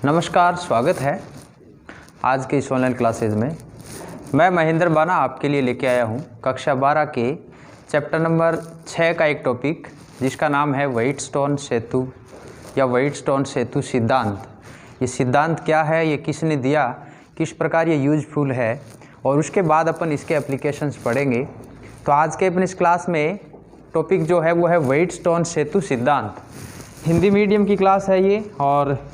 नमस्कार, स्वागत है आज के इस ऑनलाइन क्लासेज में। मैं महेंद्र बाना आपके लिए लेके आया हूँ कक्षा 12 के चैप्टर नंबर 6 का एक टॉपिक जिसका नाम है व्हाइटस्टोन सेतु या व्हाइटस्टोन सेतु सिद्धांत। ये सिद्धांत क्या है, ये किसने दिया, किस प्रकार ये यूजफुल है, और उसके बाद अपन इसके एप्लीकेशंस पढ़ेंगे। तो आज के अपने इस क्लास में टॉपिक जो है वो है व्हाइटस्टोन सेतु सिद्धांत। हिंदी मीडियम की क्लास है ये, और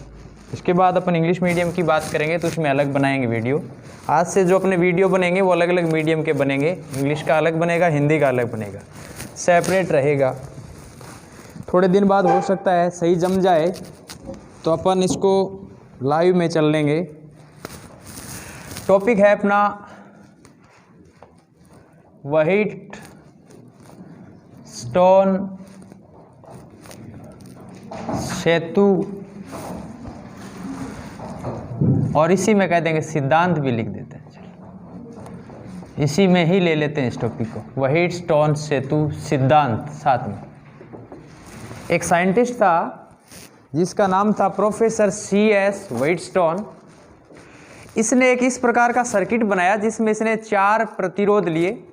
इसके बाद अपन इंग्लिश मीडियम की बात करेंगे तो उसमें अलग बनाएंगे वीडियो। आज से जो अपने वीडियो बनेंगे वो अलग अलग मीडियम के बनेंगे, इंग्लिश का अलग बनेगा, हिंदी का अलग बनेगा, सेपरेट रहेगा। थोड़े दिन बाद हो सकता है सही जम जाए तो अपन इसको लाइव में चल लेंगे। टॉपिक है अपना व्हाइट स्टोन सेतु, और इसी में कह देंगे सिद्धांत भी लिख देते हैं। चलो इसी में ही ले लेते हैं इस टॉपिक को, व्हाइटस्टोन सेतु सिद्धांत। साथ में एक साइंटिस्ट था जिसका नाम था प्रोफेसर CS व्हाइटस्टोन। इसने एक इस प्रकार का सर्किट बनाया जिसमें इसने 4 प्रतिरोध लिए,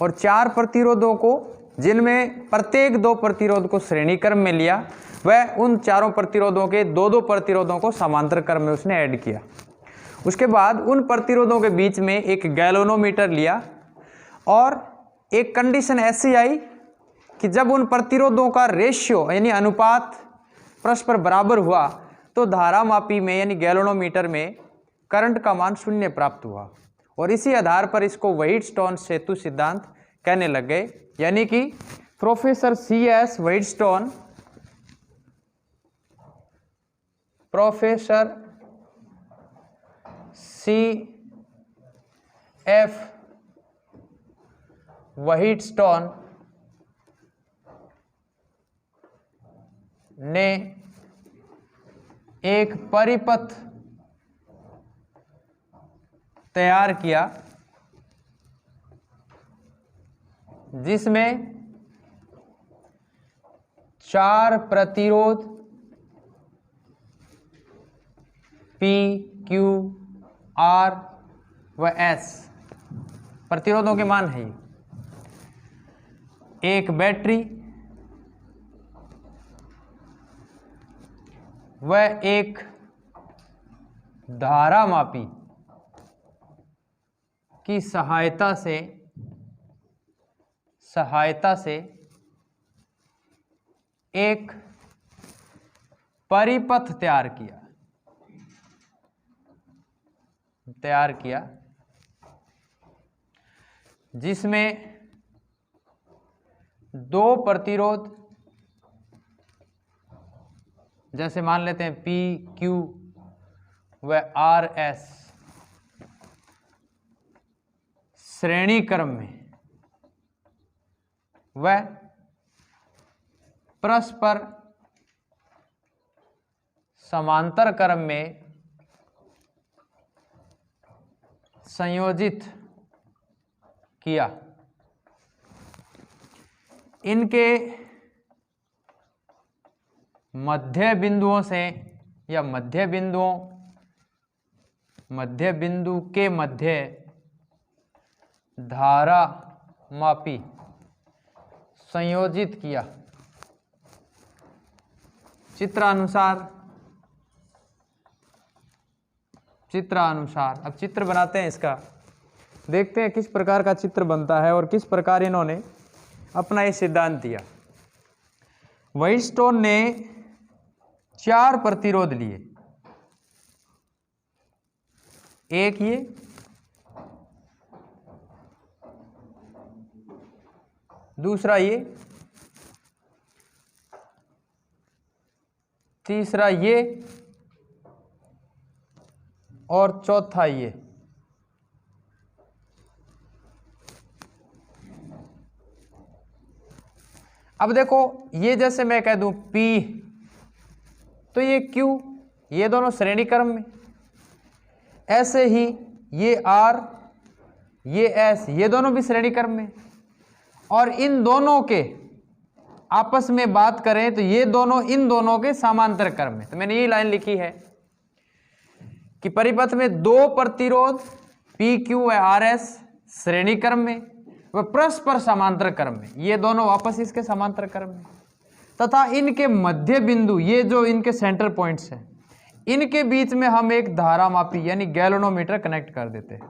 और 4 प्रतिरोधों को, जिनमें प्रत्येक 2 प्रतिरोध को श्रेणी क्रम में लिया, वह उन 4 प्रतिरोधों के 2-2 प्रतिरोधों को समांतर क्रम में उसने ऐड किया। उसके बाद उन प्रतिरोधों के बीच में एक गैल्वेनोमीटर लिया, और एक कंडीशन ऐसी आई कि जब उन प्रतिरोधों का रेशियो यानी अनुपात परस्पर बराबर हुआ तो धारामापी में यानी गैल्वेनोमीटर में करंट का मान 0 प्राप्त हुआ। और इसी आधार पर इसको व्हाइटस्टोन सेतु सिद्धांत कहने लग गए। यानी कि प्रोफेसर CS व्हाइटस्टोन, प्रोफेसर CF व्हाइटस्टोन ने एक परिपथ तैयार किया जिसमें 4 प्रतिरोध P, Q, R व S प्रतिरोधों के मान है। एक बैटरी व एक धारामापी की सहायता से एक परिपथ तैयार किया जिसमें 2 प्रतिरोध, जैसे मान लेते हैं P, Q व RS, श्रेणी क्रम में व परस्पर समांतर क्रम में संयोजित किया। इनके मध्य बिंदुओं से या मध्य बिंदु के मध्य धारा मापी संयोजित किया। चित्रानुसार अब चित्र बनाते हैं इसका, देखते हैं किस प्रकार का चित्र बनता है और किस प्रकार इन्होंने अपना ये सिद्धांत दिया। व्हाइटस्टोन ने 4 प्रतिरोध लिए, एक ये, दूसरा ये, तीसरा ये, और चौथा ये। अब देखो, ये जैसे मैं कह दूं P तो ये Q, ये दोनों श्रेणी क्रम में, ऐसे ही ये R, ये S, ये दोनों भी श्रेणी क्रम में, और इन दोनों के आपस में बात करें तो ये दोनों इन दोनों के समांतर क्रम में। तो मैंने ये लाइन लिखी है कि परिपथ में दो प्रतिरोध पी क्यू व आर एस श्रेणी क्रम में व परस्पर समांतर क्रम में, ये दोनों वापस इसके समांतर क्रम में, तथा इनके मध्य बिंदु, ये जो इनके सेंटर पॉइंट्स हैं, इनके बीच में हम एक धारा मापी यानी गैल्वेनोमीटर कनेक्ट कर देते हैं।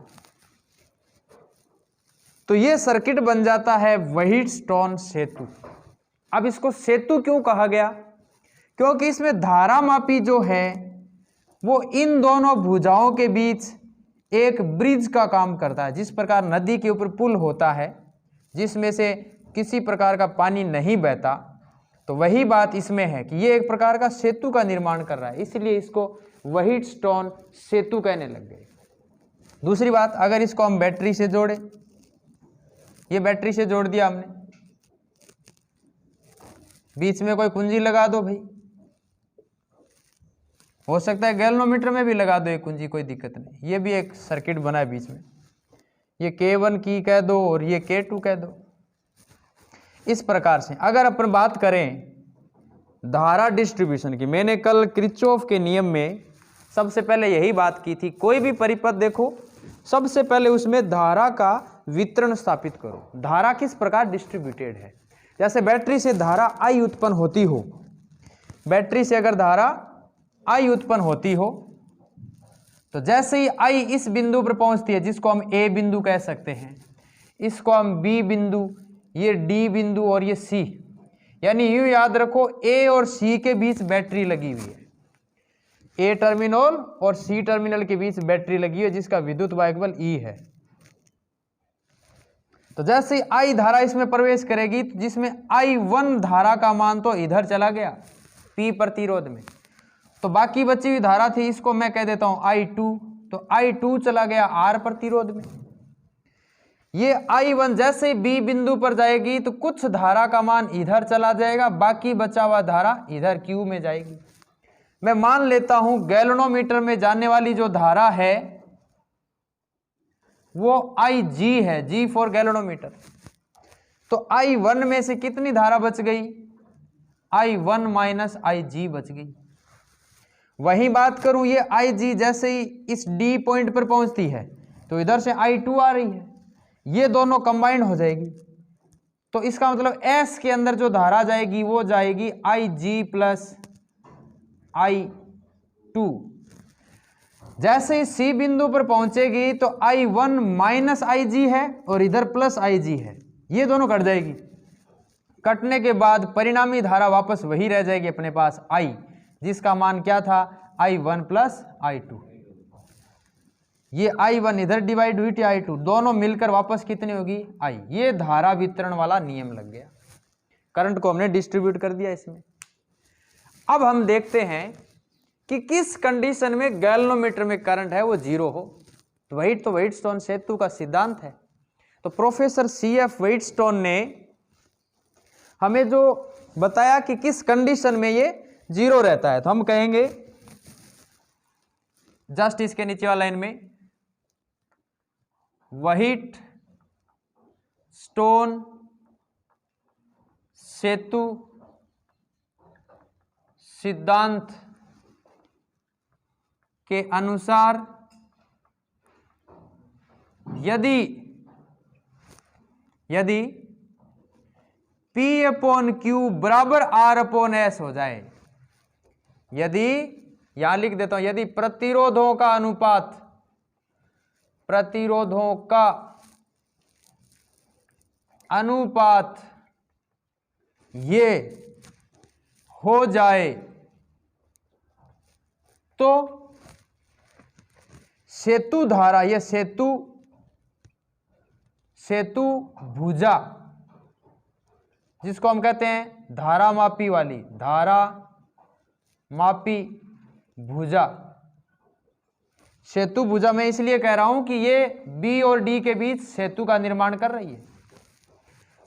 तो ये सर्किट बन जाता है व्हीटस्टोन सेतु। अब इसको सेतु क्यों कहा गया? क्योंकि इसमें धारा मापी जो है वो इन दोनों भुजाओं के बीच एक ब्रिज का काम करता है। जिस प्रकार नदी के ऊपर पुल होता है जिसमें से किसी प्रकार का पानी नहीं बहता, तो वही बात इसमें है कि ये एक प्रकार का सेतु का निर्माण कर रहा है, इसलिए इसको व्हीटस्टोन सेतु कहने लग गए। दूसरी बात, अगर इसको हम बैटरी से जोड़े, ये बैटरी से जोड़ दिया हमने, बीच में कोई कुंजी लगा दो भाई, हो सकता है गैल्वेनोमीटर में भी लगा दो एक कुंजी, कोई दिक्कत नहीं। ये भी एक सर्किट बना है बीच में, ये K1 की कह दो और ये K2 कह दो। इस प्रकार से अगर अपन बात करें धारा डिस्ट्रीब्यूशन की, मैंने कल किरचॉफ के नियम में सबसे पहले यही बात की थी, कोई भी परिपथ देखो सबसे पहले उसमें धारा का वितरण स्थापित करो, धारा किस प्रकार डिस्ट्रीब्यूटेड है। जैसे बैटरी से धारा I उत्पन्न होती हो, बैटरी से अगर धारा I उत्पन्न होती हो, तो जैसे ही I इस बिंदु पर पहुंचती है जिसको हम A बिंदु कह सकते हैं, इसको हम B बिंदु, ये D बिंदु और ये C, यानी यूं याद रखो A और C के बीच बैटरी लगी हुई है, A टर्मिनल और C टर्मिनल के बीच बैटरी लगी है जिसका विद्युत वायुबल E है। तो जैसे ही I धारा इसमें प्रवेश करेगी तो जिसमें I1 धारा का मान तो इधर चला गया P प्रतिरोध में, तो बाकी बची हुई धारा थी इसको मैं कह देता हूं I2, तो I2 चला गया R प्रतिरोध में। ये I1 जैसे ही B बिंदु पर जाएगी तो कुछ धारा का मान इधर चला जाएगा, बाकी बचा हुआ धारा इधर Q में जाएगी। मैं मान लेता हूं गैल्वेनोमीटर में जाने वाली जो धारा है वो IG है, G फॉर गैल्वेनोमीटर। तो I1 में से कितनी धारा बच गई? I1 माइनस IG बच गई। वही बात करूं ये IG जैसे ही इस D पॉइंट पर पहुंचती है तो इधर से I2 आ रही है, ये दोनों कंबाइंड हो जाएगी, तो इसका मतलब S के अंदर जो धारा जाएगी वो जाएगी IG प्लस I2। जैसे ही C बिंदु पर पहुंचेगी तो I1 माइनस IG है और इधर प्लस IG है, ये दोनों कट जाएगी। कटने के बाद परिणामी धारा वापस वही रह जाएगी अपने पास I, जिसका मान क्या था I1 प्लस I2। ये I1 इधर डिवाइड हुई थी I2, दोनों मिलकर वापस कितनी होगी I। ये धारा वितरण वाला नियम लग गया, करंट को हमने डिस्ट्रीब्यूट कर दिया इसमें। अब हम देखते हैं कि किस कंडीशन में गैल्वेनोमीटर में करंट है वो जीरो हो, तो व्हीटस्टोन सेतु का सिद्धांत है। तो प्रोफेसर CF व्हीटस्टोन ने हमें जो बताया कि किस कंडीशन में ये जीरो रहता है, तो हम कहेंगे जस्ट इसके नीचे वाला लाइन में व्हीटस्टोन सेतु सिद्धांत के अनुसार यदि P/Q बराबर R/S हो जाए, यदि यहां लिख देता हूं, यदि प्रतिरोधों का अनुपात ये हो जाए तो सेतु धारा, यह सेतु भुजा जिसको हम कहते हैं धारा मापी भुजा, सेतु भुजा मैं इसलिए कह रहा हूं कि ये B और D के बीच सेतु का निर्माण कर रही है।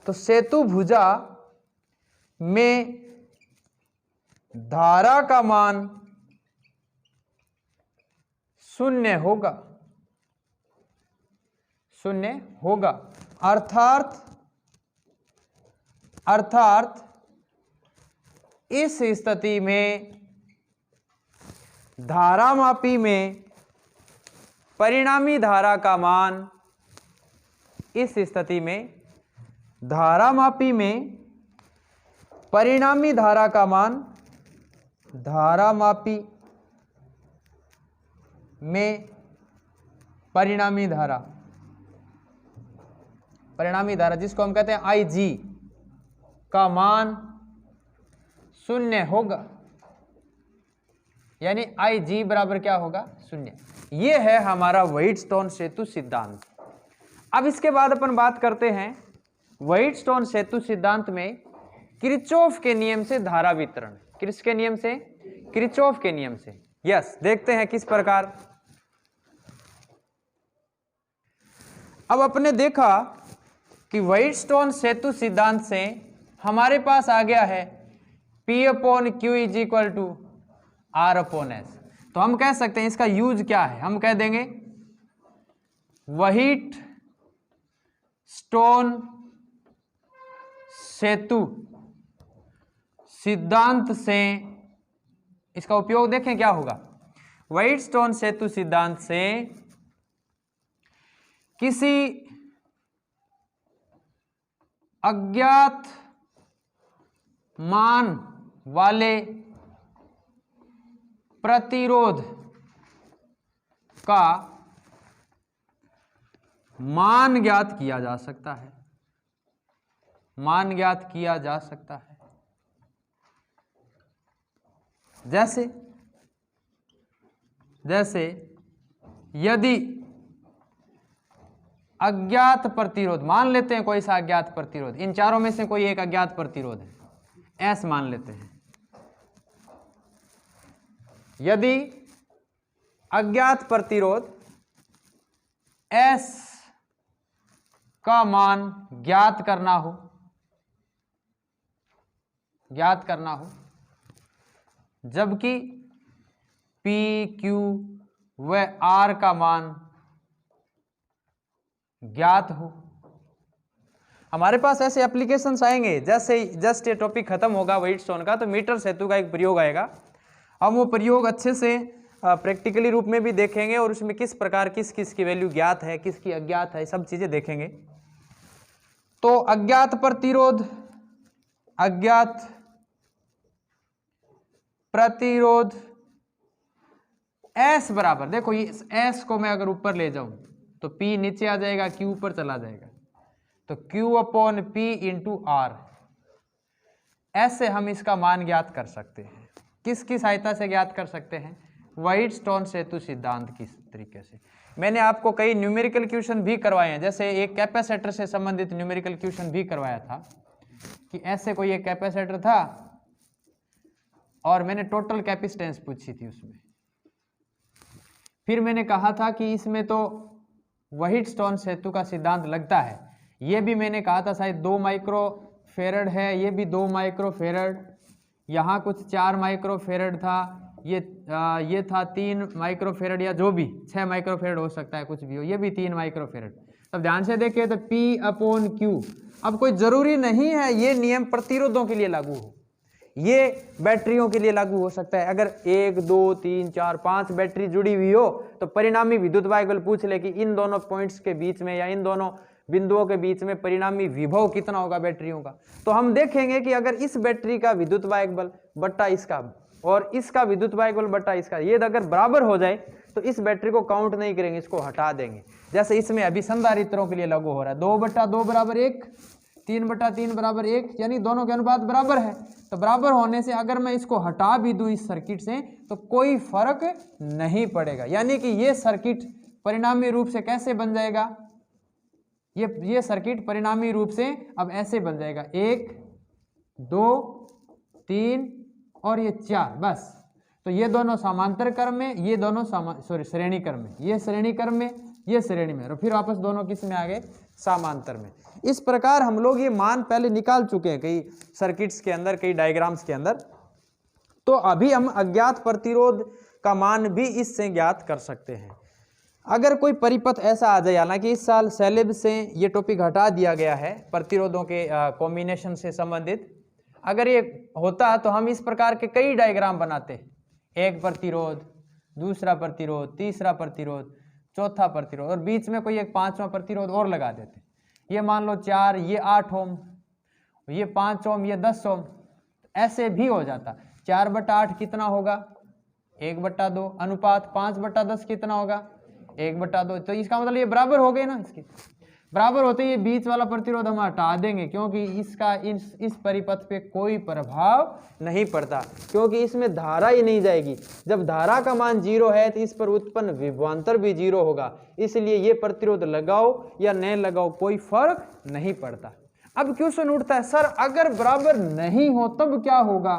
तो सेतु भुजा में धारा का मान शून्य होगा, अर्थात इस स्थिति में धारा मापी में परिणामी धारा का मान, इस स्थिति में धारामापी में परिणामी धारा का मान धारामापी में परिणामी धारा जिसको हम कहते हैं IG का मान 0 होगा, यानी IG बराबर क्या होगा 0। ये है हमारा व्हाइटस्टोन सेतु सिद्धांत। अब इसके बाद अपन बात करते हैं व्हाइटस्टोन सेतु सिद्धांत में किरचॉफ के नियम से धारा वितरण। किसके नियम से? किरचॉफ के नियम से। यस, देखते हैं किस प्रकार। अब अपने देखा कि व्हाइटस्टोन सेतु सिद्धांत से हमारे पास आ गया है P/Q is equal to R/S। तो हम कह सकते हैं इसका यूज क्या है, हम कह देंगे व्हाइटस्टोन सेतु सिद्धांत से इसका उपयोग देखें क्या होगा। व्हाइटस्टोन सेतु सिद्धांत से किसी अज्ञात मान वाले प्रतिरोध का मान ज्ञात किया जा सकता है। मान ज्ञात किया जा सकता है जैसे यदि अज्ञात प्रतिरोध, मान लेते हैं कोई सा अज्ञात प्रतिरोध, इन चारों में से कोई एक अज्ञात प्रतिरोध है, S मान लेते हैं। यदि अज्ञात प्रतिरोध S का मान ज्ञात करना हो, जबकि P, Q व R का मान ज्ञात हो। हमारे पास ऐसे एप्लीकेशंस आएंगे, जस्ट ये टॉपिक खत्म होगा व्हाइटस्टोन का तो मीटर सेतु का एक प्रयोग आएगा। हम वो प्रयोग अच्छे से प्रैक्टिकली रूप में भी देखेंगे और उसमें किस प्रकार किस की वैल्यू ज्ञात है, किसकी अज्ञात है, सब चीजें देखेंगे। तो अज्ञात प्रतिरोध S बराबर, देखो ये S को मैं अगर ऊपर ले जाऊं तो P नीचे आ जाएगा, Q ऊपर चला जाएगा, तो Q/P इंटू R। ऐसे हम इसका मान ज्ञात कर सकते हैं। किसकी सहायता से ज्ञात कर सकते हैं? व्हाइटस्टोन सेतु सिद्धांत की तरीके से। मैंने आपको कई न्यूमेरिकल क्वेश्चन भी करवाए हैं, जैसे एक कैपेसिटर से संबंधित न्यूमेरिकल क्वेश्चन भी करवाया था कि ऐसे कोई एक कैपेसिटर था और मैंने टोटल कैपेसिटेंस पूछी थी उसमें। फिर मैंने कहा था कि इसमें तो व्हाइटस्टोन सेतु का सिद्धांत लगता है। ये भी मैंने कहा था शायद 2 माइक्रोफेरड है, ये भी 2 माइक्रोफेरड, यहाँ कुछ 4 माइक्रोफेरड था, ये था 3 माइक्रोफेरड या जो भी 6 माइक्रोफेरड हो सकता है, कुछ भी हो, ये भी 3 माइक्रोफेरड। तब ध्यान से देखिए तो P/Q। अब कोई जरूरी नहीं है ये नियम प्रतिरोधों के लिए लागू हो, ये बैटरियों के लिए लागू हो सकता है। अगर 1 2 3 4 5 बैटरी जुड़ी हुई हो तो परिणामी विद्युत वाहक बल पूछ ले कि इन दोनों पॉइंट्स के बीच में या इन दोनों बिंदुओं के बीच में परिणामी विभव कितना होगा बैटरियों का। तो हम देखेंगे कि अगर इस बैटरी का विद्युत वाहक बल बट्टा इसका और इसका विद्युत वाहक बल बट्टा इसका, ये अगर बराबर हो जाए तो इस बैटरी को काउंट नहीं करेंगे, इसको हटा देंगे। जैसे इसमें अभी संधारित्रों के लिए लागू हो रहा है 2/2 बराबर 1, 3/3 बराबर 1, यानी दोनों के अनुपात बराबर है। तो बराबर होने से अगर मैं इसको हटा भी दूं इस सर्किट से तो कोई फर्क नहीं पड़ेगा, यानी कि ये सर्किट परिणामी रूप से कैसे बन जाएगा, ये सर्किट परिणामी रूप से अब ऐसे बन जाएगा 1 2 3 और ये 4, बस। तो ये दोनों समांतर क्रम में, ये दोनों श्रेणी क्रम में, ये श्रेणी क्रम में, ये श्रेणी में, और फिर वापस दोनों किस में आ गए, समांतर में। इस प्रकार हम लोग ये मान पहले निकाल चुके हैं कई सर्किट्स के अंदर, कई डायग्राम्स के अंदर। तो अभी हम अज्ञात प्रतिरोध का मान भी इससे ज्ञात कर सकते हैं। अगर कोई परिपथ ऐसा आ जाए, हालांकि इस साल सिलेबस से ये टॉपिक हटा दिया गया है प्रतिरोधों के कॉम्बिनेशन से संबंधित, अगर ये होता तो हम इस प्रकार के कई डायग्राम बनाते, एक प्रतिरोध, दूसरा प्रतिरोध, तीसरा प्रतिरोध, चौथा प्रतिरोध, और बीच में कोई एक पांचवा प्रतिरोध और लगा देते। ये मान लो 4, ये 8 ओम, ये 5 ओम, ये 10 ओम, ऐसे भी हो जाता। 4/8 कितना होगा? 1/2। अनुपात 5/10 कितना होगा? 1/2। तो इसका मतलब ये बराबर हो गए ना, इसके बराबर होते ही ये बीच वाला प्रतिरोध हम हटा देंगे, क्योंकि इसका इस परिपथ पे कोई प्रभाव नहीं पड़ता, क्योंकि इसमें धारा ही नहीं जाएगी। जब धारा का मान 0 है तो इस पर उत्पन्न विभवांतर भी 0 होगा, इसलिए ये प्रतिरोध लगाओ या न लगाओ कोई फर्क नहीं पड़ता। अब क्वेश्चन उठता है, सर अगर बराबर नहीं हो तब क्या होगा?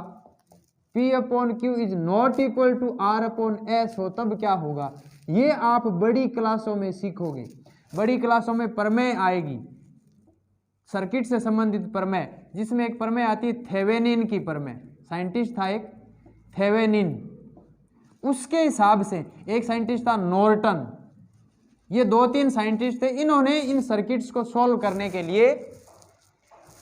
P/Q is not equal to R/S हो तब क्या होगा? ये आप बड़ी क्लासों में सीखोगे। बड़ी क्लासों में प्रमेय आएगी, सर्किट से संबंधित प्रमेय, जिसमें एक प्रमेय आती है थेवेनिन की प्रमेय। साइंटिस्ट था एक थेवेनिन, उसके हिसाब से एक साइंटिस्ट था नॉर्टन। ये 2-3 साइंटिस्ट थे, इन्होंने इन सर्किट्स को सॉल्व करने के लिए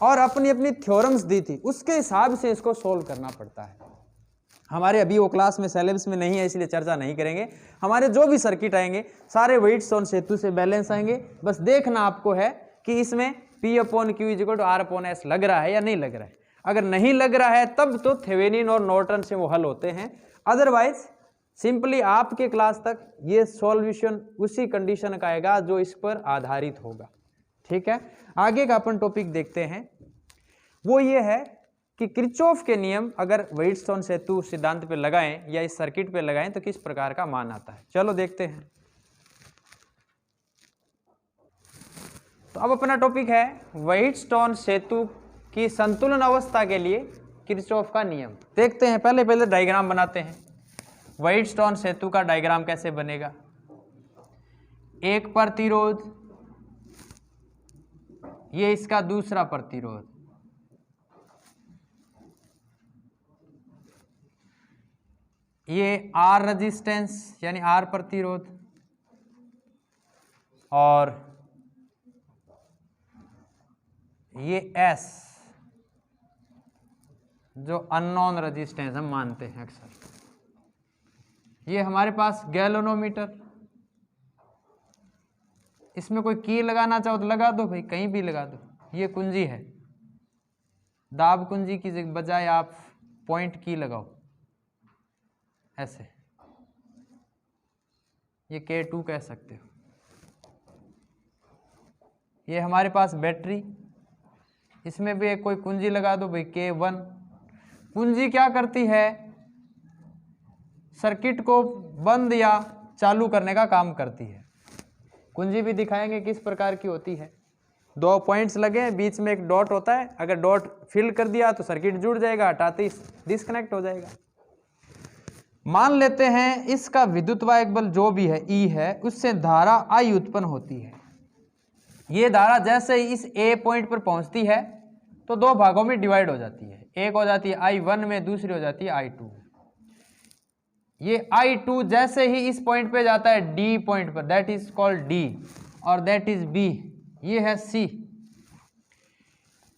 और अपनी अपनी थ्योरम्स दी थी, उसके हिसाब से इसको सॉल्व करना पड़ता है। हमारे अभी वो क्लास में सिलेबस में नहीं है, इसलिए चर्चा नहीं करेंगे। हमारे जो भी सर्किट आएंगे सारे व्हीटस्टोन सेतु से बैलेंस आएंगे। बस देखना आपको है कि इसमें P/Q इक्वल टू R/S लग रहा है या नहीं लग रहा है। अगर नहीं लग रहा है तब तो थेवेनिन और नॉर्टन से वो हल होते हैं, अदरवाइज सिंपली आपके क्लास तक ये सॉल्यूशन उसी कंडीशन का आएगा जो इस पर आधारित होगा। ठीक है, आगे का अपन टॉपिक देखते हैं। वो ये है कि किरचॉफ के नियम अगर व्हीटस्टोन सेतु सिद्धांत पे लगाएं या इस सर्किट पे लगाएं तो किस प्रकार का मान आता है। चलो देखते हैं। तो अब अपना टॉपिक है व्हीटस्टोन सेतु की संतुलन अवस्था के लिए किरचॉफ का नियम। देखते हैं, पहले डायग्राम बनाते हैं। व्हीटस्टोन सेतु का डायग्राम कैसे बनेगा? एक प्रतिरोध, ये इसका दूसरा प्रतिरोध, ये R रेजिस्टेंस यानी R प्रतिरोध, और ये S जो अननोन रेजिस्टेंस हम मानते हैं अक्सर। ये हमारे पास गैल्वेनोमीटर, इसमें कोई की लगाना चाहो तो लगा दो भाई, कहीं भी लगा दो। ये कुंजी है, दाब कुंजी की बजाय आप पॉइंट की लगाओ ऐसे, ये K2 कह सकते हो। ये हमारे पास बैटरी, इसमें भी एक कोई कुंजी लगा दो भाई K1। कुंजी क्या करती है? सर्किट को बंद या चालू करने का काम करती है। कुंजी भी दिखाएंगे किस प्रकार की होती है। 2 पॉइंट्स लगे हैं, बीच में एक डॉट होता है, अगर डॉट फिल कर दिया तो सर्किट जुड़ जाएगा, हटाते ही डिस्कनेक्ट हो जाएगा। मान लेते हैं इसका विद्युतवाहक बल जो भी है E है, उससे धारा I उत्पन्न होती है। ये धारा जैसे ही इस A पॉइंट पर पहुंचती है तो 2 भागों में डिवाइड हो जाती है। एक हो जाती है I1 में, दूसरी हो जाती है I2। ये I2 जैसे ही इस पॉइंट पे जाता है D पॉइंट पर, दैट इज कॉल्ड D, और दैट इज B, ये है C।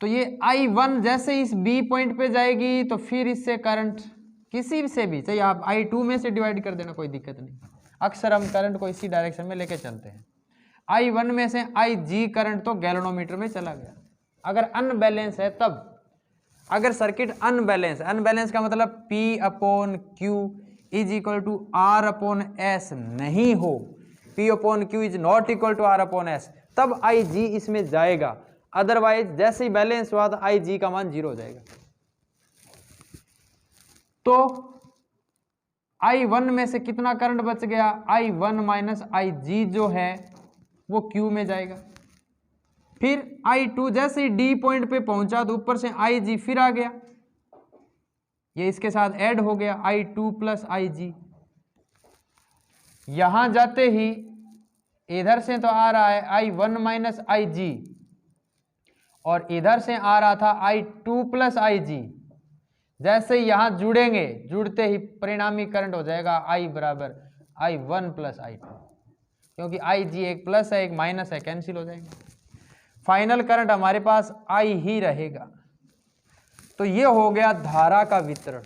तो ये I1 जैसे ही इस B पॉइंट पे जाएगी तो फिर इससे करंट किसी से भी, चाहिए आप I2 में से डिवाइड कर देना, कोई दिक्कत नहीं। अक्सर हम करंट को इसी डायरेक्शन में लेके चलते हैं। I1 में से IG करंट तो गैल्वेनोमीटर में चला गया। अगर अनबैलेंस है तब, अगर सर्किट अनबैलेंस का मतलब P/Q is equal to R/S नहीं हो, P/Q is not equal to R/S, तब IG इसमें जाएगा। अदरवाइज जैसे ही बैलेंस हुआ तो IG का मान 0 हो जाएगा। तो I1 में से कितना करंट बच गया? I1 माइनस IG जो है वो Q में जाएगा। फिर I2 जैसे ही D पॉइंट पे पहुंचा तो ऊपर से IG फिर आ गया, ये इसके साथ ऐड हो गया I2 प्लस IG। यहां जाते ही इधर से तो आ रहा है I1 माइनस IG, और इधर से आ रहा था I2 प्लस IG। जैसे ही यहां जुड़ेंगे, जुड़ते ही परिणामी करंट हो जाएगा I बराबर I1 प्लस I2, क्योंकि IG एक प्लस है एक माइनस है, कैंसिल हो जाएगा। फाइनल करंट हमारे पास I ही रहेगा। तो ये हो गया धारा का वितरण,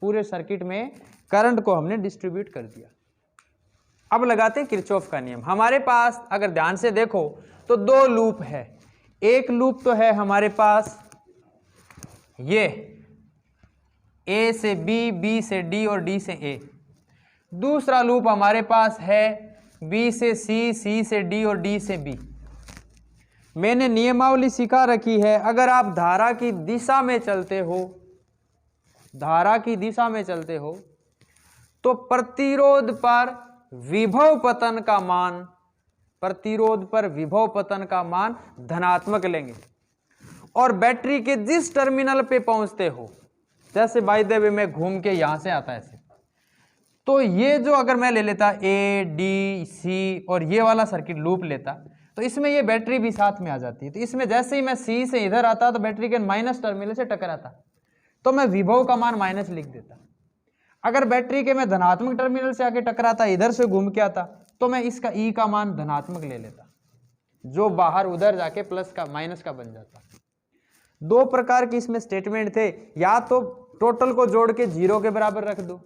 पूरे सर्किट में करंट को हमने डिस्ट्रीब्यूट कर दिया। अब लगाते हैं किरचॉफ का नियम। हमारे पास अगर ध्यान से देखो तो दो लूप है। एक लूप तो है हमारे पास ये ए से बी, बी से डी और डी से ए। दूसरा लूप हमारे पास है बी से सी, सी से डी और डी से बी। मैंने नियमावली सिखा रखी है, अगर आप धारा की दिशा में चलते हो, धारा की दिशा में चलते हो तो प्रतिरोध पर विभव पतन का मान, प्रतिरोध पर विभव पतन का मान धनात्मक लेंगे। और बैटरी के जिस टर्मिनल पे पहुंचते हो, जैसे बाय द वे मैं घूम के यहां से आता है ऐसे, तो ये जो अगर मैं ले लेता ए डी सी और ये वाला सर्किट लूप लेता तो इसमें ये बैटरी भी साथ में आ जाती है। तो इसमें जैसे ही मैं सी से इधर आता तो बैटरी के माइनस टर्मिनल से टकराता तो मैं विभव का मान माइनस लिख देता। अगर बैटरी के मैं धनात्मक टर्मिनल से आके टकराता, इधर से घूम के आता, तो मैं इसका ई का मान धनात्मक ले लेता, जो बाहर उधर जाके प्लस का माइनस का बन जाता। दो प्रकार की इसमें स्टेटमेंट थे, या तो टोटल को जोड़ के 0 के बराबर रख दो,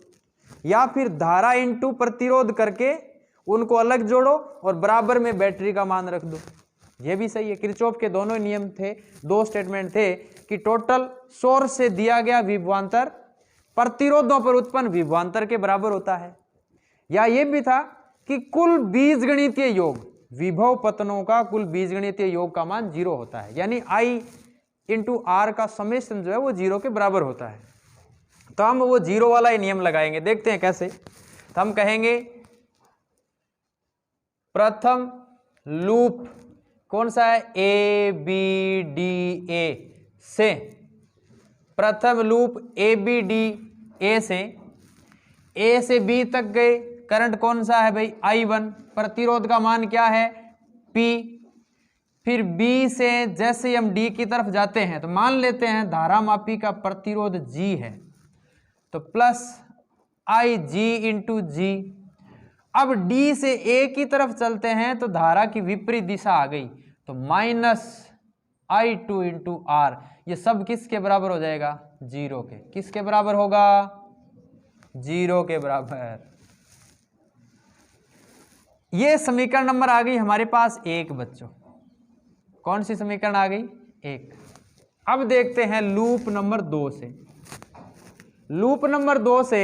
या फिर धारा इंटू प्रतिरोध करके उनको अलग जोड़ो और बराबर में बैटरी का मान रख दो। ये भी सही है। किरचॉफ के दोनों नियम थे, दो स्टेटमेंट थे कि टोटल सोर्स से दिया गया विभवांतर प्रतिरोधों पर उत्पन्न विभवांतर के बराबर होता है, या ये भी था कि कुल बीजगणितीय योग, विभव पतनों का कुल बीजगणितीय योग का मान 0 होता है, यानी I इंटू आर का समेशन जो है वो 0 के बराबर होता है। तो हम वो 0 वाला ही नियम लगाएंगे, देखते हैं कैसे। तो हम कहेंगे प्रथम लूप कौन सा है, ए बी डी ए से, प्रथम loop A B D A से बी तक गए, करंट कौन सा है भाई I1, प्रतिरोध का मान क्या है P। फिर B से जैसे हम D की तरफ जाते हैं तो मान लेते हैं धारा मापी का प्रतिरोध G है, तो प्लस IG इंटू जी। अब D से A की तरफ चलते हैं तो धारा की विपरीत दिशा आ गई, तो माइनस I2 इंटू आर। ये सब किसके बराबर हो जाएगा, 0 के। किसके बराबर होगा, 0 के बराबर। ये समीकरण नंबर आ गई हमारे पास 1 बच्चों। कौन सी समीकरण आ गई, 1। अब देखते हैं लूप नंबर 2 से। लूप नंबर 2 से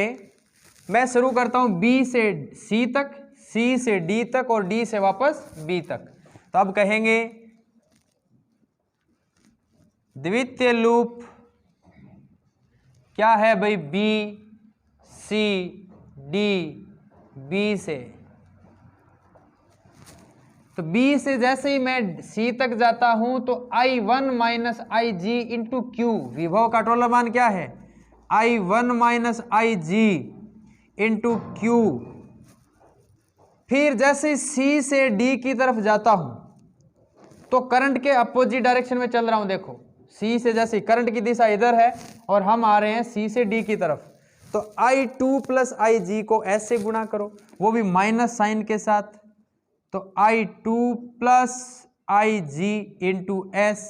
मैं शुरू करता हूं B से C तक, C से D तक और D से वापस B तक। तो अब कहेंगे द्वितीय लूप क्या है भाई, B C D B से। तो B से जैसे ही मैं C तक जाता हूं तो I1 माइनस आई जी इंटू क्यू, विभव का टोटल मान क्या है I1 माइनस आई जी इंटू क्यू। फिर जैसे C से D की तरफ जाता हूं तो करंट के अपोजिट डायरेक्शन में चल रहा हूं। देखो C से जैसे करंट की दिशा इधर है और हम आ रहे हैं C से D की तरफ, तो I2 प्लस आई जी को S से गुणा करो, वो भी माइनस साइन के साथ, तो I2 प्लस आई जी इंटू एस।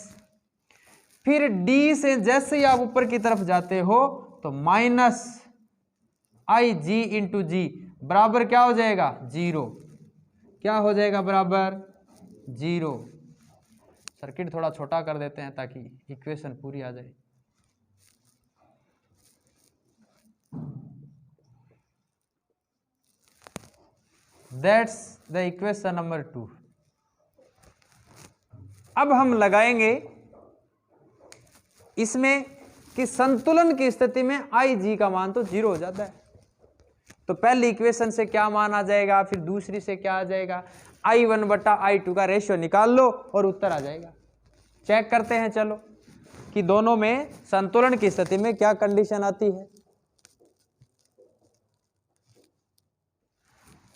फिर D से जैसे ही आप ऊपर की तरफ जाते हो तो माइनस आई जी इंटू जी बराबर क्या हो जाएगा, 0। क्या हो जाएगा, बराबर 0। सर्किट थोड़ा छोटा कर देते हैं ताकि इक्वेशन पूरी आ जाए। That's the equation number 2। अब हम लगाएंगे इसमें कि संतुलन की स्थिति में आई जी का मान तो 0 हो जाता है। तो पहली इक्वेशन से क्या मान आ जाएगा, फिर दूसरी से क्या आ जाएगा, I1 बटा I2 का रेशियो निकाल लो और उत्तर आ जाएगा। चेक करते हैं चलो कि दोनों में संतुलन की स्थिति में क्या कंडीशन आती है।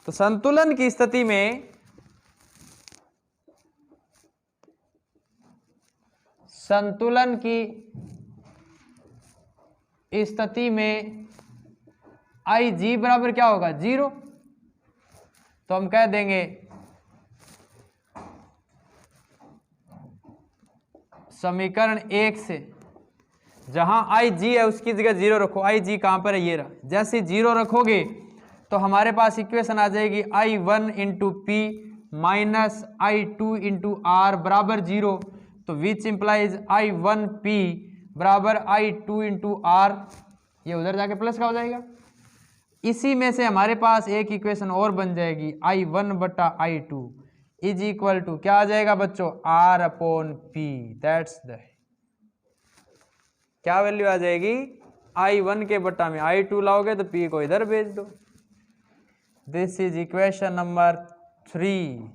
तो संतुलन की स्थिति में आई जी बराबर क्या होगा, 0। तो हम कह देंगे समीकरण 1 से जहां आई जी है उसकी जगह 0 रखो। आई जी कहां पर है, ये रहा। जैसे 0 रखोगे तो हमारे पास इक्वेशन आ जाएगी I1 into P minus I2 into R बराबर 0। तो विच इम्प्लाइज I1P बराबर I2 इंटू आर, ये उधर जाके प्लस का हो जाएगा। इसी में से हमारे पास एक इक्वेशन और बन जाएगी I1 बटा I2 इज इक्वल टू क्या आ जाएगा बच्चों, R upon P। That's the क्या वैल्यू आ जाएगी, I1 के बटा में I2 लाओगे तो P को इधर भेज दो। This is equation number 3।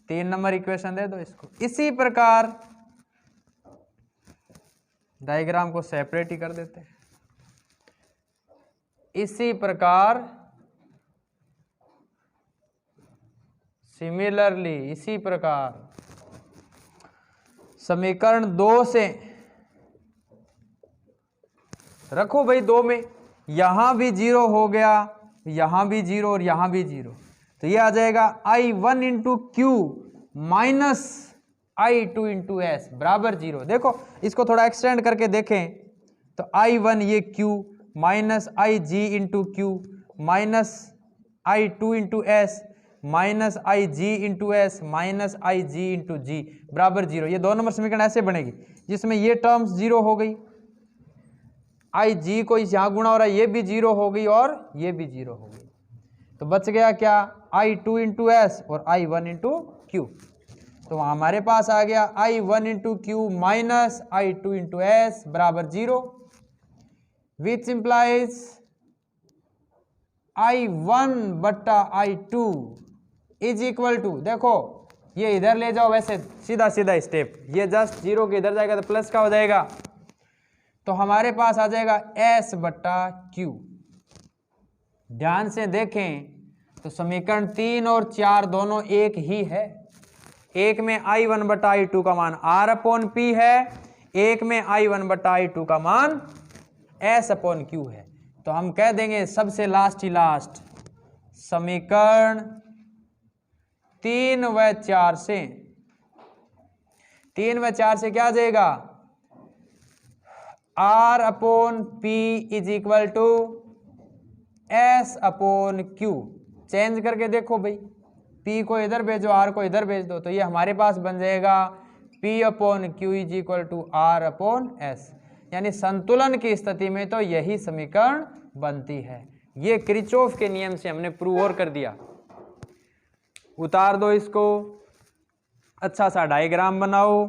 3 number equation दे दो इसको। इसी प्रकार डायग्राम को सेपरेट ही कर देते हैं। इसी प्रकार सिमिलरली, इसी प्रकार समीकरण 2 से रखो भाई, 2 में यहां भी 0 हो गया, यहां भी 0 और यहां भी 0, तो ये आ जाएगा I1 into Q minus I2 into S बराबर 0। देखो इसको थोड़ा एक्सटेंड करके देखें तो I1 ये Q minus IG into Q minus I2 into S minus IG into S minus IG into G बराबर 0। ये 2 नंबर समीकरण ऐसे बनेगी जिसमें ये टर्म्स 0 हो गई, IG को इस यहाँ गुणा हो रहा है, ये भी 0 हो गई और ये भी 0 हो गई। तो बच गया क्या, I2 इंटू एस और I1 इंटू क्यू। तो हमारे पास आ गया I1 into Q minus I2 into S बराबर 0, विच इंप्लाइज I1 बट्टा I2 इज इक्वल टू, देखो ये इधर ले जाओ, वैसे सीधा सीधा स्टेप, ये जस्ट 0 के इधर जाएगा तो प्लस का हो जाएगा। तो हमारे पास आ जाएगा S बट्टा Q। ध्यान से देखें तो समीकरण 3 और 4 दोनों एक ही है। एक में I1 बटा I2 का मान R अपॉन P है, एक में I1 बटा I2 का मान S अपॉन Q है। तो हम कह देंगे सबसे लास्ट ही लास्ट समीकरण 3 व 4 से, 3 व 4 से क्या आ जाएगा, R upon P is equal to S upon Q। Change करके देखो भाई, P को इधर भेजो, R को इधर भेज दो, तो ये हमारे पास बन जाएगा P upon Q is equal to R upon S। यानी संतुलन की स्थिति में तो यही समीकरण बनती है। ये किरचॉफ के नियम से हमने प्रूव और कर दिया। उतार दो इसको, अच्छा सा डायग्राम बनाओ,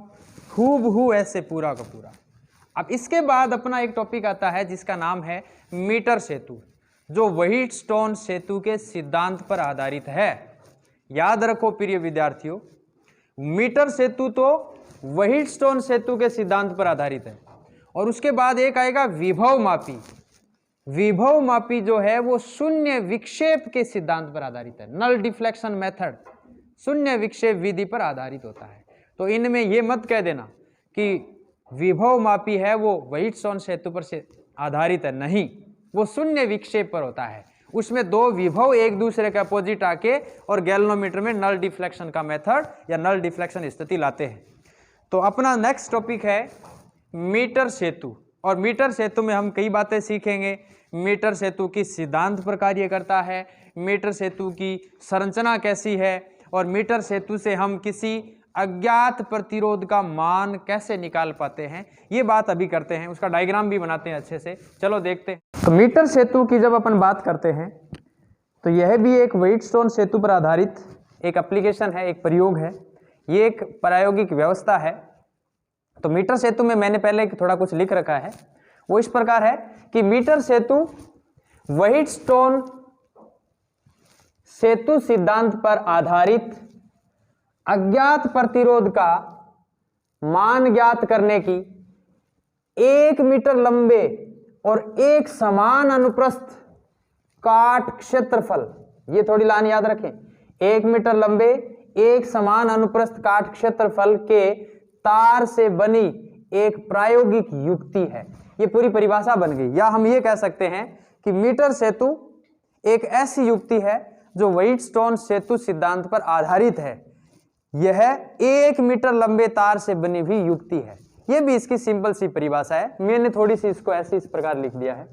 हूबहू ऐसे पूरा का पूरा। अब इसके बाद अपना एक टॉपिक आता है जिसका नाम है मीटर सेतु, जो व्हीटस्टोन सेतु के सिद्धांत पर आधारित है। याद रखो प्रिय विद्यार्थियों, मीटर सेतु तो व्हीटस्टोन सेतु के सिद्धांत पर आधारित है, और उसके बाद एक आएगा विभव मापी। विभव मापी जो है वो शून्य विक्षेप के सिद्धांत पर आधारित है, नल डिफ्लेक्शन मेथड, शून्य विक्षेप विधि पर आधारित होता है। तो इनमें ये मत कह देना कि विभव मापी है वो व्हीटस्टोन सेतु पर से आधारित है, नहीं, वो शून्य विक्षेप पर होता है। उसमें 2 विभव एक दूसरे के अपोजिट आके और गैल्वेनोमीटर में नल डिफ्लेक्शन का मेथड या नल डिफ्लेक्शन स्थिति लाते हैं। तो अपना नेक्स्ट टॉपिक है मीटर सेतु, और मीटर सेतु में हम कई बातें सीखेंगे। मीटर सेतु किस सिद्धांत पर कार्य करता है, मीटर सेतु की संरचना कैसी है, और मीटर सेतु से हम किसी अज्ञात प्रतिरोध का मान कैसे निकाल पाते हैं, ये बात अभी करते हैं। उसका डायग्राम भी बनाते हैं अच्छे से, चलो देखते हैं। तो मीटर सेतु की जब अपन बात करते हैं तो यह भी एक व्हीटस्टोन सेतु पर आधारित एक एप्लीकेशन है, एक प्रयोग है, ये एक प्रायोगिक व्यवस्था है। तो मीटर सेतु में मैंने पहले थोड़ा कुछ लिख रखा है, वो इस प्रकार है कि मीटर सेतु व्हीटस्टोन सेतु सिद्धांत पर आधारित अज्ञात प्रतिरोध का मान ज्ञात करने की 1 मीटर लंबे और एक समान अनुप्रस्थ काट क्षेत्रफल, ये थोड़ी लाइन याद रखें, 1 मीटर लंबे एक समान अनुप्रस्थ काट क्षेत्रफल के तार से बनी एक प्रायोगिक युक्ति है। ये पूरी परिभाषा बन गई। या हम ये कह सकते हैं कि मीटर सेतु एक ऐसी युक्ति है जो व्हीटस्टोन सेतु सिद्धांत पर आधारित है। यह 1 मीटर लंबे तार से बनी हुई युक्ति है। यह भी इसकी सिंपल सी परिभाषा है। मैंने थोड़ी सी इसको ऐसे इस प्रकार लिख दिया है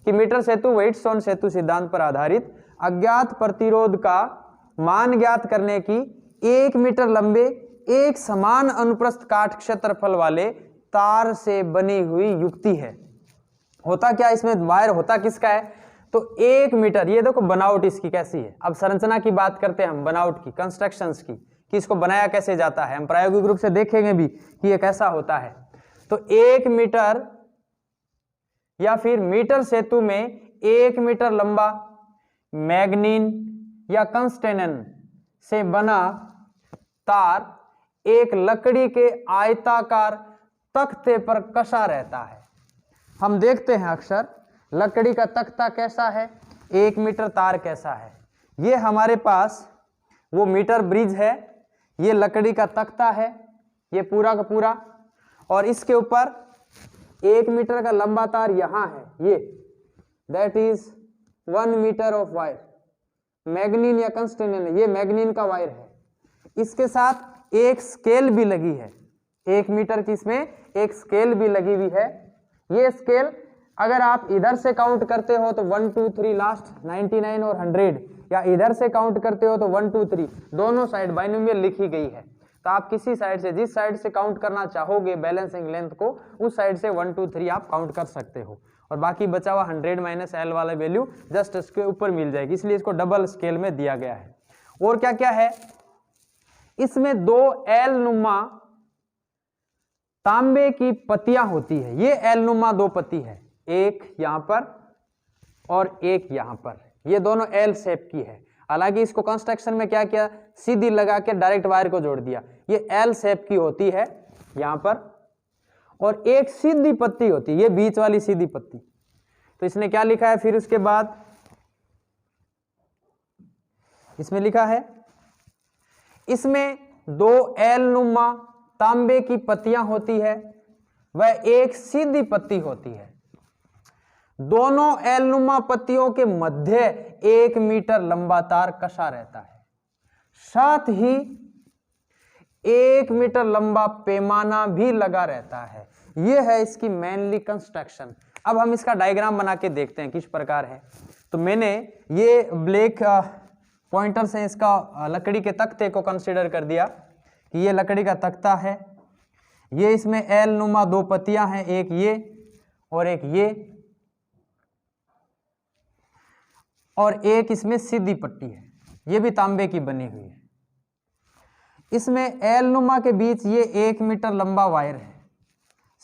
कि मीटर सेतु व्हाइटस्टोन सेतु सिद्धांत पर आधारित अज्ञात प्रतिरोध का मान ज्ञात करने की 1 मीटर लंबे एक समान अनुप्रस्थ काट क्षेत्रफल वाले तार से बनी हुई युक्ति है। होता क्या इसमें, वायर होता किसका है, तो 1 मीटर, ये देखो बनावट इसकी कैसी है। अब संरचना की बात करते हैं हम, बनावट की, कंस्ट्रक्शंस की, कि इसको बनाया कैसे जाता है, हम प्रायोगिक रूप से देखेंगे भी कि ये कैसा होता है। तो 1 मीटर या फिर मीटर सेतु में 1 मीटर लंबा मैग्नीन या कंस्टेनन से बना तार एक लकड़ी के आयताकार तख्ते पर कसा रहता है। हम देखते हैं अक्सर लकड़ी का तख्ता कैसा है, 1 मीटर तार कैसा है। ये हमारे पास वो मीटर ब्रिज है, ये लकड़ी का तख्ता है, ये पूरा का पूरा, और इसके ऊपर 1 मीटर का लंबा तार यहां है, ये that is 1 metre of wire, manganin या कंस्टेनन, ये मैग्नीन का वायर है। इसके साथ एक स्केल भी लगी है, 1 मीटर की इसमें एक स्केल भी लगी हुई है। ये स्केल अगर आप इधर से काउंट करते हो तो 1 2 3 लास्ट 99 और 100, या इधर से काउंट करते हो तो 1 2 3, दोनों साइड बाइनोमियल लिखी गई है। तो आप किसी साइड से, जिस साइड से काउंट करना चाहोगे बैलेंसिंग लेंथ को, उस साइड से 1 2 3 आप काउंट कर सकते हो, और बाकी बचा हुआ 100 माइनस एल वाला वैल्यू जस्ट इसके ऊपर मिल जाएगी, इसलिए इसको डबल स्केल में दिया गया है। और क्या क्या है इसमें, 2 एल नुमा तांबे की पत्तियां होती है। ये एल नुमा 2 पत्ती है, एक यहां पर और एक यहां पर, ये दोनों एल शेप की है। हालांकि इसको कंस्ट्रक्शन में क्या किया, सीधी लगा के डायरेक्ट वायर को जोड़ दिया। ये एल शेप की होती है यहां पर, और एक सीधी पत्ती होती है, ये बीच वाली सीधी पत्ती। तो इसने क्या लिखा है फिर उसके बाद, इसमें लिखा है, इसमें 2 एल नुमा तांबे की पत्तियां होती है, वह एक सीधी पत्ती होती है। दोनों एलनुमा पत्तियों के मध्य 1 मीटर लंबा तार कसा रहता है, साथ ही 1 मीटर लंबा पैमाना भी लगा रहता है। यह है इसकी मेनली कंस्ट्रक्शन। अब हम इसका डायग्राम बना के देखते हैं किस प्रकार है। तो मैंने ये ब्लैक पॉइंटर से इसका लकड़ी के तख्ते को कंसीडर कर दिया कि ये लकड़ी का तख्ता है, ये इसमें एल नुमा 2 पत्तियां हैं, एक ये और एक ये, और एक इसमें सीधी पट्टी है, ये भी तांबे की बनी हुई है। इसमें एल नुमा के बीच ये 1 मीटर लंबा वायर है,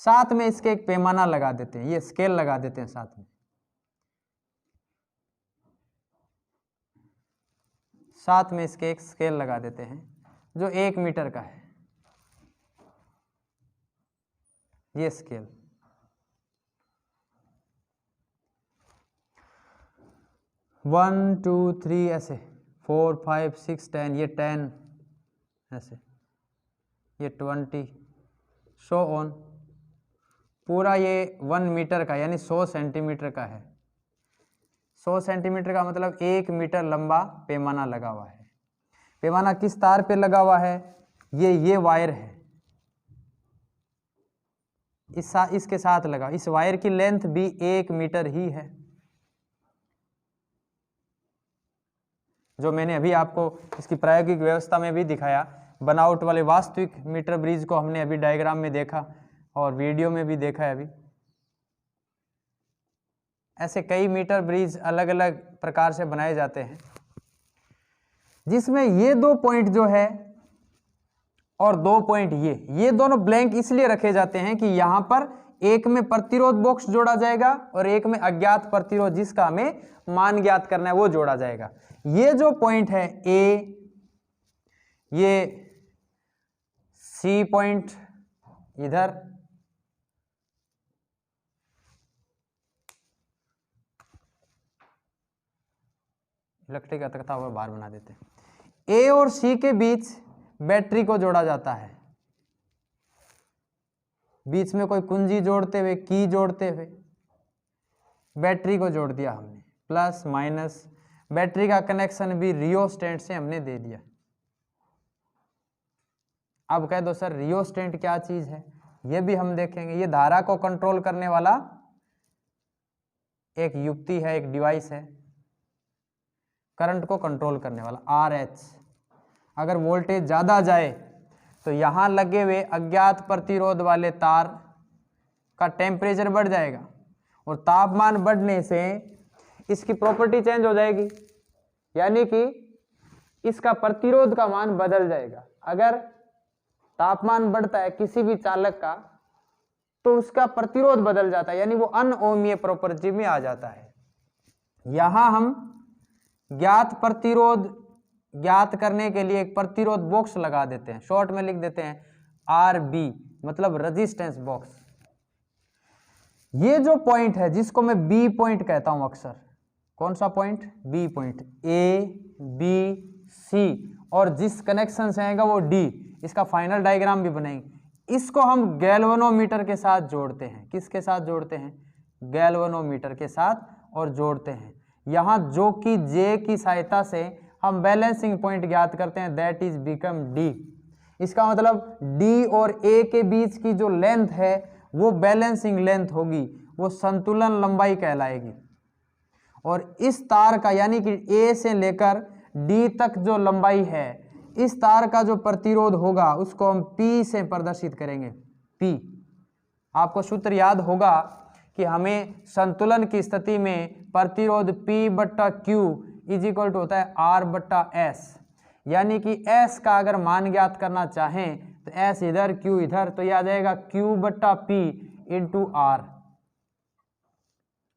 साथ में इसके एक पैमाना लगा देते हैं, ये स्केल लगा देते हैं साथ में, साथ में इसके एक स्केल लगा देते हैं जो 1 मीटर का है, ये स्केल। वन 2 3 ऐसे, 4 5 6 10, ये 10 ऐसे, ये 20, सो ऑन, पूरा ये 1 मीटर का यानी 100 सेंटीमीटर का है। 100 सेंटीमीटर का मतलब 1 मीटर लंबा पैमाना लगा हुआ है। पैमाना किस तार पे लगा हुआ है, ये वायर है, इसके साथ लगा। इस वायर की लेंथ भी 1 मीटर ही है, जो मैंने अभी आपको इसकी प्रायोगिक व्यवस्था में भी दिखाया। बनावट वाले वास्तविक मीटर ब्रिज को हमने अभी डायग्राम में देखा और वीडियो में भी देखा है अभी। ऐसे कई मीटर ब्रिज अलग अलग प्रकार से बनाए जाते हैं, जिसमें ये 2 पॉइंट जो है और 2 पॉइंट ये दोनों ब्लैंक इसलिए रखे जाते हैं कि यहां पर एक में प्रतिरोध बॉक्स जोड़ा जाएगा और एक में अज्ञात प्रतिरोध जिसका हमें मान ज्ञात करना है वो जोड़ा जाएगा। ये जो पॉइंट है ए, ये सी पॉइंट इधर, इलेक्ट्रिक का तख्ता हुआ बाहर बना देते हैं। ए और सी के बीच बैटरी को जोड़ा जाता है, बीच में कोई कुंजी जोड़ते हुए, की जोड़ते हुए बैटरी को जोड़ दिया हमने, प्लस माइनस। बैटरी का कनेक्शन भी रियोस्टेट से हमने दे दिया। अब कह दो सर रियोस्टेट क्या चीज है, ये भी हम देखेंगे। ये धारा को कंट्रोल करने वाला एक युक्ति है, एक डिवाइस है करंट को कंट्रोल करने वाला RH। अगर वोल्टेज ज़्यादा जाए तो यहाँ लगे हुए अज्ञात प्रतिरोध वाले तार का टेम्परेचर बढ़ जाएगा और तापमान बढ़ने से इसकी प्रॉपर्टी चेंज हो जाएगी, यानी कि इसका प्रतिरोध का मान बदल जाएगा। अगर तापमान बढ़ता है किसी भी चालक का तो उसका प्रतिरोध बदल जाता है, यानी वो अनओमीय प्रॉपर्टी में आ जाता है। यहां हम ज्ञात प्रतिरोध ज्ञात करने के लिए एक प्रतिरोध बॉक्स लगा देते हैं, शॉर्ट में लिख देते हैं RB, मतलब रेजिस्टेंस बॉक्स। ये जो पॉइंट है जिसको मैं B पॉइंट कहता हूं अक्सर, कौन सा point? B point, A B C, और जिस कनेक्शन से आएगा वो D, इसका फाइनल डायग्राम भी बनाएंगे। इसको हम गैल्वेनोमीटर के साथ जोड़ते हैं। किसके साथ जोड़ते हैं? गैल्वेनोमीटर के साथ और जोड़ते हैं। यहाँ जो कि J की सहायता से हम बैलेंसिंग पॉइंट ज्ञात करते हैं, दैट इज बिकम D। इसका मतलब D और A के बीच की जो लेंथ है वो बैलेंसिंग लेंथ होगी, वो संतुलन लंबाई कहलाएगी। और इस तार का यानी कि A से लेकर D तक जो लंबाई है, इस तार का जो प्रतिरोध होगा उसको हम P से प्रदर्शित करेंगे। P, आपको सूत्र याद होगा कि हमें संतुलन की स्थिति में प्रतिरोध P/Q इज इक्वल टू होता है R/S, यानी कि S का अगर मान ज्ञात करना चाहें तो S इधर Q इधर, तो यह आ जाएगा Q/P इंटू R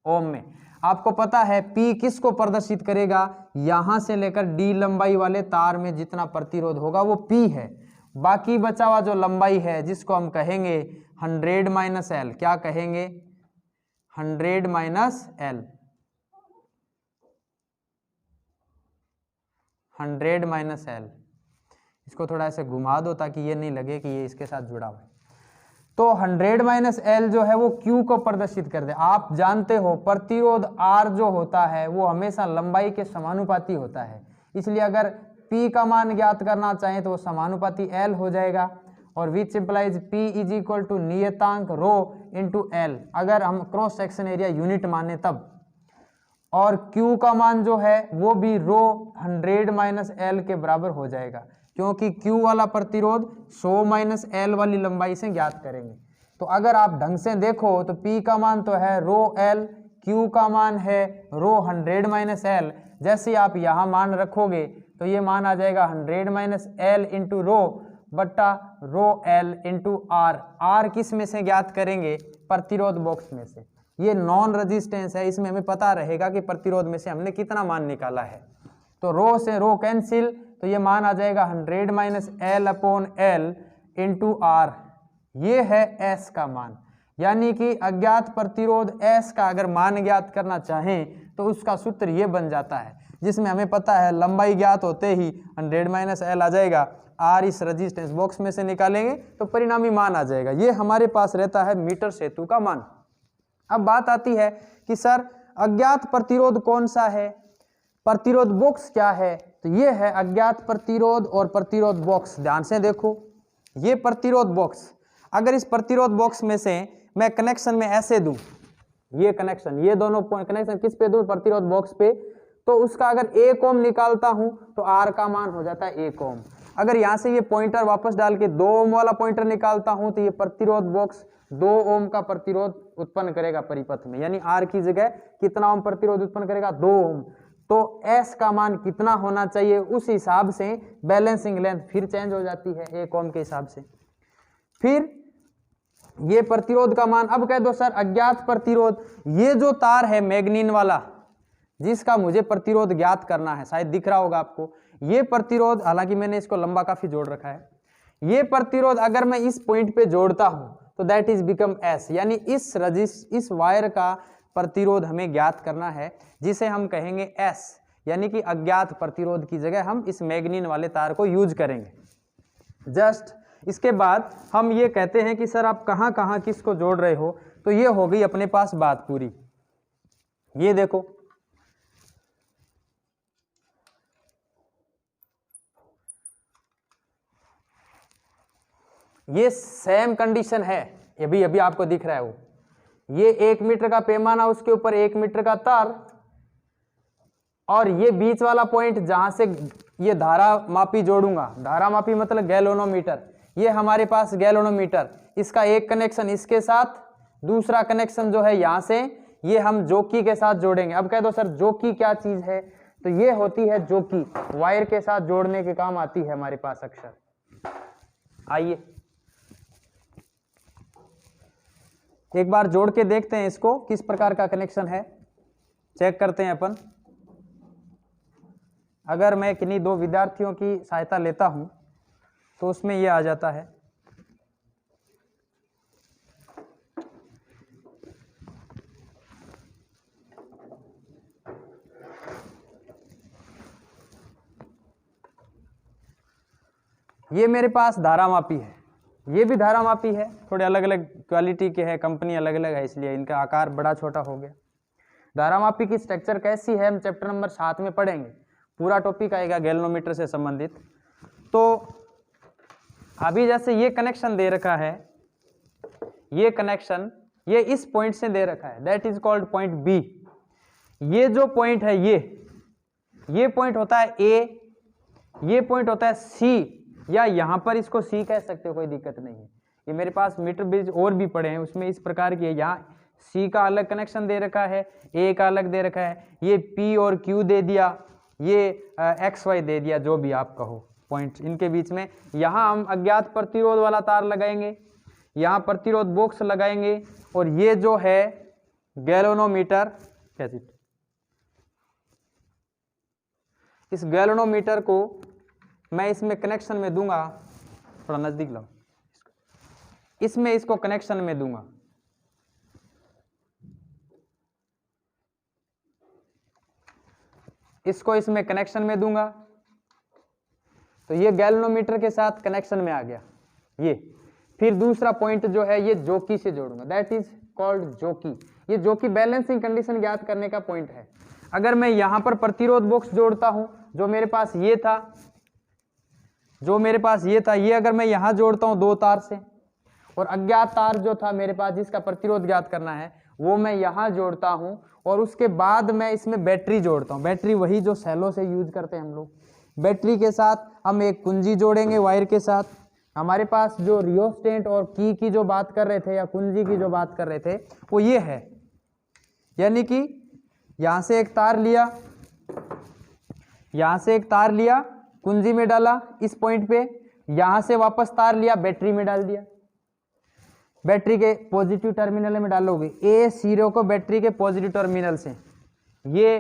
ओम में। आपको पता है P किसको प्रदर्शित करेगा? यहां से लेकर D लंबाई वाले तार में जितना प्रतिरोध होगा वो P है। बाकी बचा हुआ जो लंबाई है जिसको हम कहेंगे 100 - L, क्या कहेंगे? 100 - L, 100 - L। इसको थोड़ा ऐसे घुमा दो ताकि ये नहीं लगे कि ये इसके साथ जुड़ा हुआ है। तो 100 - L जो है वो Q को प्रदर्शित कर दे। आप जानते हो प्रतिरोध R जो होता है वो हमेशा लंबाई के समानुपाती होता है, इसलिए अगर P का मान ज्ञात करना चाहें तो वो समानुपाती L हो जाएगा, और which implies P is equal to नियतांक रो इंटू L, अगर हम क्रॉस सेक्शन एरिया यूनिट माने तब। और Q का मान जो है वो भी रो 100 - L के बराबर हो जाएगा, क्योंकि Q वाला प्रतिरोध 100 - L वाली लंबाई से ज्ञात करेंगे। तो अगर आप ढंग से देखो तो P का मान तो है रो L, Q का मान है रो 100 - L। जैसे आप यहाँ मान रखोगे तो ये मान आ जाएगा 100 - L इंटू रो बट्टा रो L इंटू R। R किस में से ज्ञात करेंगे? प्रतिरोध बॉक्स में से। ये नॉन रेजिस्टेंस है, इसमें हमें पता रहेगा कि प्रतिरोध में से हमने कितना मान निकाला है। तो रो से रो कैंसिल, तो ये मान आ जाएगा 100 - L/L इंटू R। ये है S का मान, यानी कि अज्ञात प्रतिरोध S का अगर मान ज्ञात करना चाहें तो उसका सूत्र ये बन जाता है, जिसमें हमें पता है लंबाई ज्ञात होते ही 100 - L आ जाएगा। R इस रेजिस्टेंस बॉक्स में से निकालेंगे तो परिणामी मान आ जाएगा। ये हमारे पास रहता है मीटर सेतु का मान। अब बात आती है कि सर अज्ञात प्रतिरोध कौन सा है, प्रतिरोध बॉक्स क्या है? तो ये है अज्ञात प्रतिरोध और प्रतिरोध बॉक्स। ध्यान से देखो, ये प्रतिरोध बॉक्स, अगर इस प्रतिरोध बॉक्स में से मैं कनेक्शन में ऐसे दूं, ये कनेक्शन, ये दोनों कनेक्शन किस पे दूं? प्रतिरोध बॉक्स पे, तो उसका अगर 1 ओम निकालता हूं तो R का मान हो जाता है 1 ओम। अगर यहां से ये पॉइंटर वापस डाल के 2 ओम वाला पॉइंटर निकालता हूं तो ये प्रतिरोध बॉक्स 2 ओम का प्रतिरोध उत्पन्न करेगा परिपथ में, यानी R की जगह कितना ओम प्रतिरोध उत्पन्न करेगा? 2 ओम। तो S का मान कितना होना चाहिए, उस हिसाब से बैलेंसिंग लेंथ फिर चेंज हो जाती है 1 ओम के हिसाब से। फिर ये प्रतिरोध का मान, अब कह दो सर अज्ञात प्रतिरोध, ये जो तार है मैग्नीन वाला जिसका मुझे प्रतिरोध ज्ञात करना है, शायद दिख रहा होगा आपको, ये प्रतिरोध, हालांकि मैंने इसको लंबा काफी जोड़ रखा है, ये प्रतिरोध अगर मैं इस पॉइंट पे जोड़ता हूं तो दैट इज बिकम S, यानी इस वायर का प्रतिरोध हमें ज्ञात करना है, जिसे हम कहेंगे S, यानी कि अज्ञात प्रतिरोध की जगह हम इस मैग्नीन वाले तार को यूज करेंगे। जस्ट इसके बाद हम ये कहते हैं कि सर आप कहां कहां किसको जोड़ रहे हो, तो ये हो गई अपने पास बात पूरी। ये देखो, ये सेम कंडीशन है, अभी अभी आपको दिख रहा है वो, ये 1 मीटर का पैमाना, उसके ऊपर 1 मीटर का तार, और ये बीच वाला पॉइंट जहां से ये धारा मापी जोड़ूंगा, धारा मापी मतलब गैल्वेनोमीटर, ये हमारे पास गैल्वेनोमीटर, इसका एक कनेक्शन इसके साथ, दूसरा कनेक्शन जो है यहां से ये हम जोकी के साथ जोड़ेंगे। अब कह दो सर जोकी क्या चीज है, तो ये होती है जोकी, वायर के साथ जोड़ने के काम आती है हमारे पास अक्सर। आइए एक बार जोड़ के देखते हैं इसको, किस प्रकार का कनेक्शन है, चेक करते हैं अपन। अगर मैं किन्हीं 2 विद्यार्थियों की सहायता लेता हूं तो उसमें ये आ जाता है। ये मेरे पास धारा मापी है, ये भी धारा मापी है, थोड़े अलग अलग क्वालिटी के है, कंपनी अलग अलग है, इसलिए इनका आकार बड़ा छोटा हो गया। धारा मापी की स्ट्रक्चर कैसी है हम चैप्टर नंबर 7 में पढ़ेंगे, पूरा टॉपिक आएगा गैल्वेनोमीटर से संबंधित। तो अभी जैसे ये कनेक्शन दे रखा है, ये कनेक्शन ये इस पॉइंट से दे रखा है, that is called point B. ये जो पॉइंट है ये पॉइंट होता है ए, ये पॉइंट होता है सी, या यहां पर इसको सी कह सकते हो, कोई दिक्कत नहीं है। ये मेरे पास मीटर ब्रिज और भी पड़े हैं, उसमें इस प्रकार की है, यहाँ सी का अलग कनेक्शन दे रखा है, ए का अलग दे रखा है, ये पी और क्यू दे दिया, ये एक्स वाई दे दिया, जो भी आप कहो पॉइंट इनके बीच में। यहाँ हम अज्ञात प्रतिरोध वाला तार लगाएंगे, यहाँ प्रतिरोध बॉक्स लगाएंगे, और ये जो है गैल्वेनोमीटर, इस गैल्वेनोमीटर को मैं इसमें कनेक्शन में दूंगा, थोड़ा नजदीक लाओ, इसमें इसको कनेक्शन में दूंगा। इसको इसमें कनेक्शन में दूंगा, तो ये गैल्वेनोमीटर के साथ कनेक्शन में आ गया ये। फिर दूसरा पॉइंट जो है ये जोकी से जोड़ूंगा, दैट इज कॉल्ड जोकी। ये जोकी बैलेंसिंग कंडीशन ज्ञात करने का पॉइंट है। अगर मैं यहां पर प्रतिरोध बॉक्स जोड़ता हूं, जो मेरे पास ये था, ये अगर मैं यहां जोड़ता हूं 2 तार से, और अज्ञात तार जो था मेरे पास जिसका प्रतिरोध ज्ञात करना है वो मैं यहां जोड़ता हूं, और उसके बाद मैं इसमें बैटरी जोड़ता हूं। बैटरी वही जो सेलों से यूज करते हैं हम लोग। बैटरी के साथ हम एक कुंजी जोड़ेंगे वायर के साथ। हमारे पास जो रियोस्टेट और की जो बात कर रहे थे, या कुंजी की जो बात कर रहे थे, वो ये है, यानी कि यहां से एक तार लिया, यहां से एक तार लिया, कुंजी में डाला इस पॉइंट पे, यहां से वापस तार लिया, बैटरी में डाल दिया। बैटरी के पॉजिटिव टर्मिनल में डालोगे, ए सिरे को बैटरी के पॉजिटिव टर्मिनल से, ये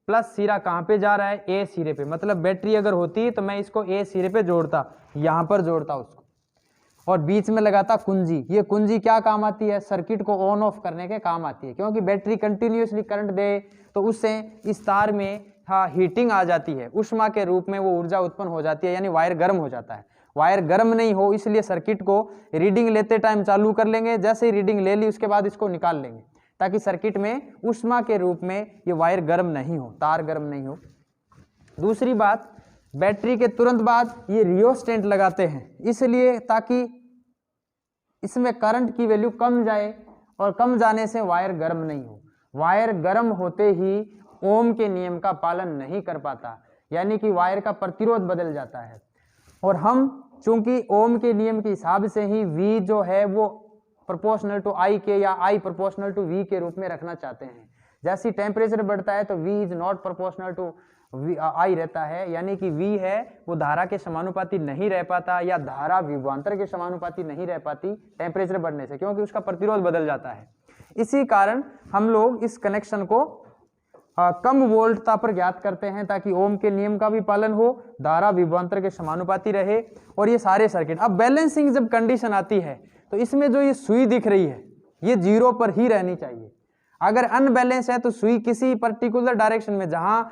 प्लस सिरा कहां पे जा रहा है, ए सिरे पे, मतलब बैटरी अगर होती तो मैं इसको ए सिरे पे जोड़ता, यहां पर जोड़ता उसको, और बीच में लगाता कुंजी। ये कुंजी क्या काम आती है, सर्किट को ऑन ऑफ करने के काम आती है, क्योंकि बैटरी कंटिन्यूसली करंट दे तो उससे इस तार में हीटिंग आ जाती है, उष्मा के रूप में वो ऊर्जा उत्पन्न हो जाती है, यानी वायर गर्म हो जाता है। वायर गर्म नहीं हो इसलिए सर्किट को रीडिंग लेते टाइम चालू कर लेंगे, जैसे ही रीडिंग ले ली उसके बाद इसको निकाल लेंगे, ताकि सर्किट में उष्मा के रूप में ये वायर गर्म नहीं हो, तार गर्म नहीं हो। दूसरी बात, बैटरी के तुरंत बाद ये रियोस्टेट लगाते हैं, इसलिए ताकि इसमें करंट की वैल्यू कम जाए, और कम जाने से वायर गर्म नहीं हो। वायर गर्म होते ही ओम के नियम का पालन नहीं कर पाता, यानी कि वायर का प्रतिरोध बदल जाता है। और हम चूंकि ओम के नियम के हिसाब से ही V जो है वो प्रोपोर्शनल टू I के, या I प्रोपोर्शनल टू V के रूप में रखना चाहते हैं। जैसे टेम्परेचर बढ़ता है तो V is not proportional to I रहता है, यानी कि V है वो धारा के समानुपाती नहीं रह पाता, या धारा विभवांतर के समानुपाती नहीं रह पाती टेम्परेचर बढ़ने से, क्योंकि उसका प्रतिरोध बदल जाता है। इसी कारण हम लोग इस कनेक्शन को कम वोल्टता पर ज्ञात करते हैं, ताकि ओम के नियम का भी पालन हो, धारा विभवांतर के समानुपाती रहे, और ये सारे सर्किट। अब बैलेंसिंग जब कंडीशन आती है तो इसमें जो ये सुई दिख रही है ये 0 पर ही रहनी चाहिए। अगर अनबैलेंस है तो सुई किसी पर्टिकुलर डायरेक्शन में, जहां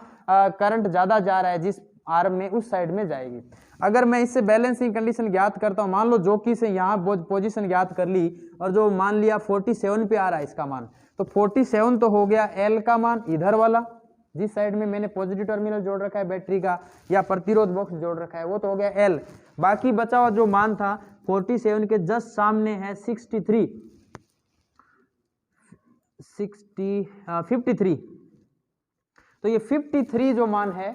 करंट ज्यादा जा रहा है जिस आर्म में, उस साइड में जाएगी। अगर मैं इससे बैलेंसिंग कंडीशन ज्ञात करता हूं, मान लो जोकी से यहाँ पोजीशन ज्ञात कर ली, और जो मान लिया 47 पे आ रहा है इसका मान, तो 47 तो हो गया एल का मान, इधर वाला जिस साइड में मैंने पॉजिटिव टर्मिनल जोड़ रखा है बैटरी का, या प्रतिरोध बॉक्स जोड़ रखा है, वो तो हो गया एल। बाकी बचा हुआ जो मान था 47 के जस्ट सामने है 63, 53। तो ये 53 जो मान है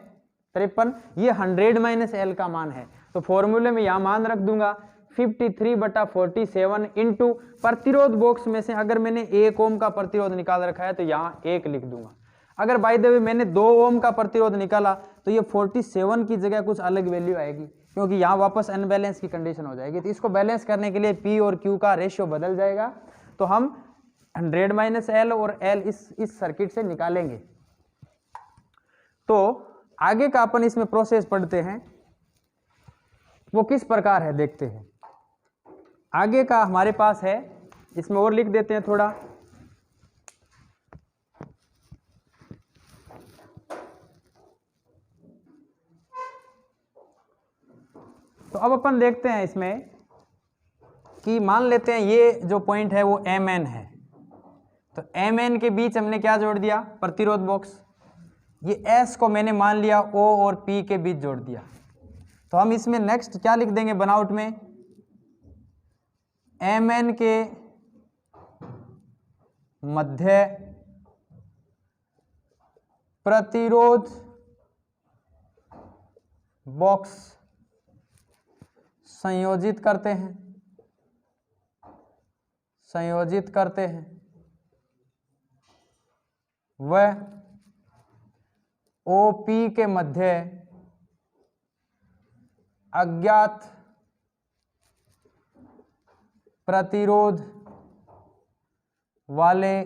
53, ये 100 माइनस एल का मान है। तो फॉर्मूले में यहां मान रख दूंगा 53/47 इंटू प्रतिरोध बॉक्स में से अगर मैंने 1 ओम का प्रतिरोध निकाल रखा है तो यहां 1 लिख दूंगा। अगर बाय द वे मैंने 2 ओम का प्रतिरोध निकाला तो ये 47 की जगह कुछ अलग वैल्यू आएगी, क्योंकि यहां वापस अनबैलेंस की कंडीशन हो जाएगी। तो इसको बैलेंस करने के लिए पी और क्यू का रेशियो बदल जाएगा। तो हम 100 माइनस एल और एल इस सर्किट से निकालेंगे। तो आगे का अपन इसमें प्रोसेस पढ़ते हैं, वो किस प्रकार है देखते हैं। आगे का हमारे पास है, इसमें और लिख देते हैं थोड़ा। तो अब अपन देखते हैं इसमें कि मान लेते हैं ये जो पॉइंट है वो Mn है। तो Mn के बीच हमने क्या जोड़ दिया, प्रतिरोध बॉक्स। ये S को मैंने मान लिया O और P के बीच जोड़ दिया। तो हम इसमें नेक्स्ट क्या लिख देंगे बनावट में, Mn के मध्य प्रतिरोध बॉक्स संयोजित करते हैं वह OP के मध्य अज्ञात प्रतिरोध वाले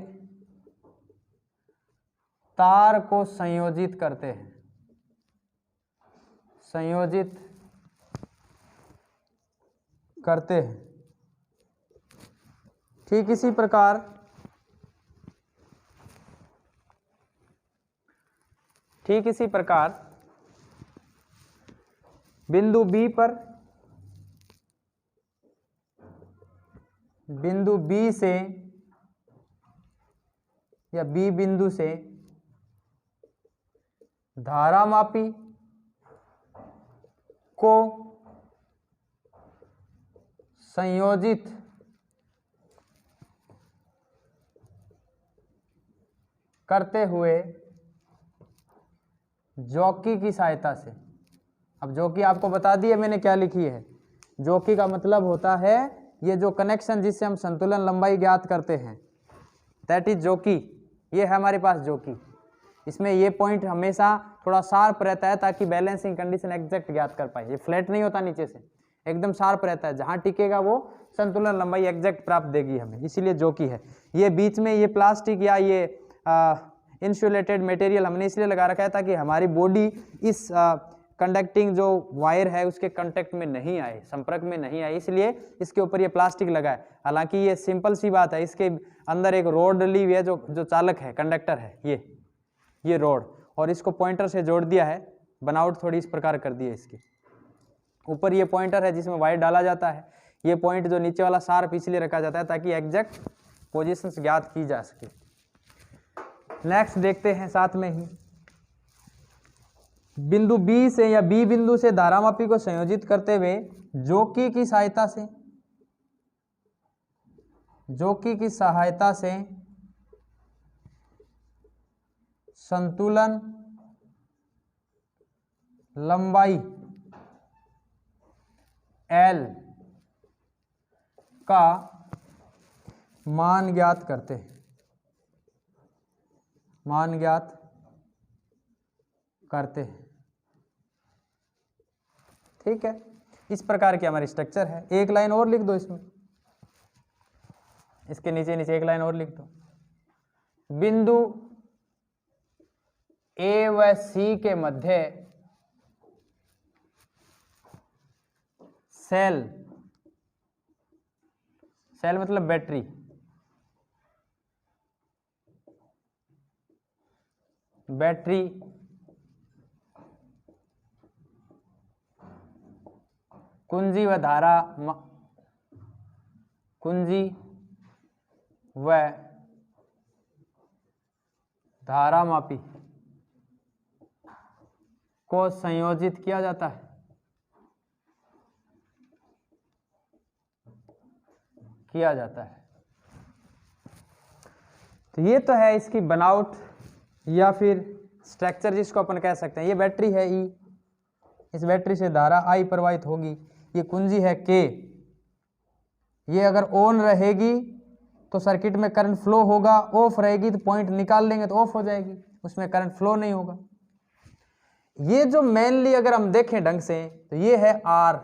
तार को संयोजित करते हैं, ठीक इसी प्रकार बिंदु B पर, बिंदु B से या B बिंदु से धारामापी को संयोजित करते हुए जॉकी की सहायता से। अब जॉकी आपको बता दिया मैंने क्या लिखी है। जॉकी का मतलब होता है ये जो कनेक्शन जिससे हम संतुलन लंबाई ज्ञात करते हैं, दैट इज जॉकी। ये है हमारे पास जॉकी। इसमें ये पॉइंट हमेशा थोड़ा शार्प रहता है ताकि बैलेंसिंग कंडीशन एग्जैक्ट ज्ञात कर पाए। ये फ्लैट नहीं होता, नीचे से एकदम शार्प रहता है, जहां टिकेगा वो संतुलन लंबाई एग्जैक्ट प्राप्त देगी हमें, इसीलिए जॉकी है। ये बीच में ये प्लास्टिक या ये इंसुलेटेड मटेरियल हमने इसलिए लगा रखा है ताकि हमारी बॉडी इस कंडक्टिंग जो वायर है उसके कांटेक्ट में नहीं आए, संपर्क में नहीं आए, इसलिए इसके ऊपर ये प्लास्टिक लगा है। हालांकि ये सिंपल सी बात है, इसके अंदर एक रोड डली हुई है जो चालक है, कंडक्टर है, ये रोड, और इसको पॉइंटर से जोड़ दिया है। बनावट थोड़ी इस प्रकार कर दी है इसकी। ऊपर ये पॉइंटर है जिसमें वायर डाला जाता है। ये पॉइंट जो नीचे वाला शार्प इसलिए रखा जाता है ताकि एग्जैक्ट पोजीशंस ज्ञात की जा सके। नेक्स्ट देखते हैं साथ में ही, बिंदु B से या B बिंदु से धारामापी को संयोजित करते हुए जॉकी की सहायता से संतुलन लंबाई L का मान ज्ञात करते हैं, ठीक है। इस प्रकार की हमारी स्ट्रक्चर है। एक लाइन और लिख दो इसमें, इसके नीचे एक लाइन और लिख दो। बिंदु A व C के मध्य सेल मतलब बैटरी, कुंजी व धारामापी को संयोजित किया जाता है, तो ये तो है इसकी बनावट या फिर स्ट्रक्चर जिसको अपन कह सकते हैं। ये बैटरी है ई, इस बैटरी से धारा आई प्रवाहित होगी। ये कुंजी है के, ये अगर ऑन रहेगी तो सर्किट में करंट फ्लो होगा, ऑफ रहेगी तो पॉइंट निकाल लेंगे तो ऑफ हो जाएगी, उसमें करंट फ्लो नहीं होगा। ये जो मेनली अगर हम देखें ढंग से तो ये है आर,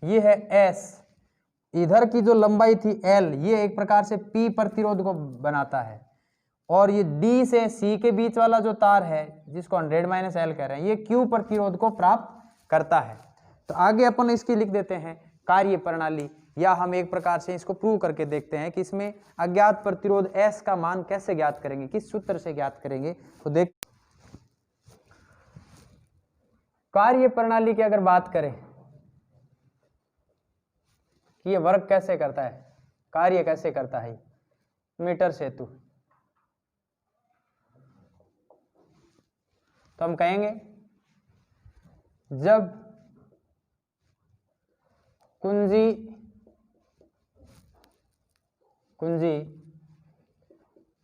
ये है एस, इधर की जो लंबाई थी एल, ये एक प्रकार से पी प्रतिरोध को बनाता है, और ये डी से सी के बीच वाला जो तार है जिसको 100 - L कह रहे हैं, ये क्यू प्रतिरोध को प्राप्त करता है। तो आगे अपन इसकी लिख देते हैं कार्य प्रणाली, या हम एक प्रकार से इसको प्रूव करके देखते हैं कि इसमें अज्ञात प्रतिरोध S का मान कैसे ज्ञात करेंगे, किस सूत्र से ज्ञात करेंगे। तो देख, कार्य प्रणाली की अगर बात करें कि ये वर्क कैसे करता है, कार्य कैसे करता है मीटर सेतु, तो हम कहेंगे जब कुंजी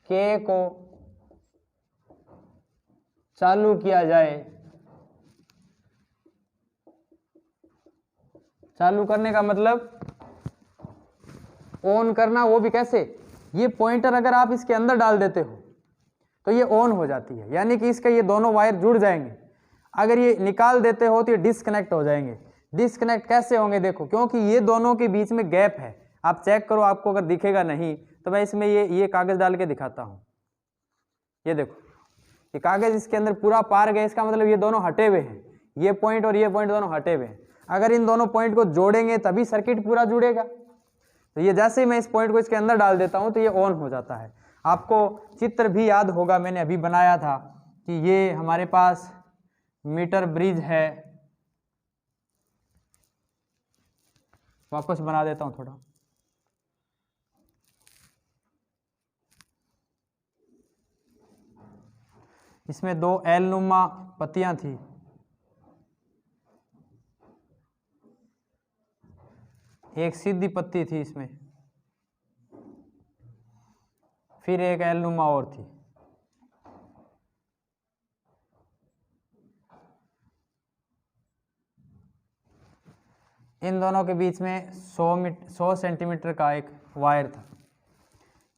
K को चालू किया जाए, चालू करने का मतलब ऑन करना, वो भी कैसे, ये पॉइंटर अगर आप इसके अंदर डाल देते हो तो ये ऑन हो जाती है, यानी कि इसके ये दोनों वायर जुड़ जाएंगे। अगर ये निकाल देते हो तो ये डिस्कनेक्ट हो जाएंगे। डिस्कनेक्ट कैसे होंगे, देखो, क्योंकि ये दोनों के बीच में गैप है, आप चेक करो, आपको अगर दिखेगा नहीं तो मैं इसमें ये कागज डाल के दिखाता हूं। ये देखो, ये कागज इसके अंदर पूरा पार गया, इसका मतलब ये दोनों हटे हुए हैं, ये पॉइंट और ये पॉइंट दोनों हटे हुए हैं। अगर इन दोनों पॉइंट को जोड़ेंगे तभी सर्किट पूरा जुड़ेगा। तो ये जैसे ही मैं इस पॉइंट को इसके अंदर डाल देता हूं तो ये ऑन हो जाता है। आपको चित्र भी याद होगा, मैंने अभी बनाया था कि ये हमारे पास मीटर ब्रिज है, वापस बना देता हूं थोड़ा। इसमें दो एल नुमा पत्तियां थी, एक सीधी पत्ती थी इसमें, फिर एक एल नुमा और थी। इन दोनों के बीच में 100 सेंटीमीटर का एक वायर था।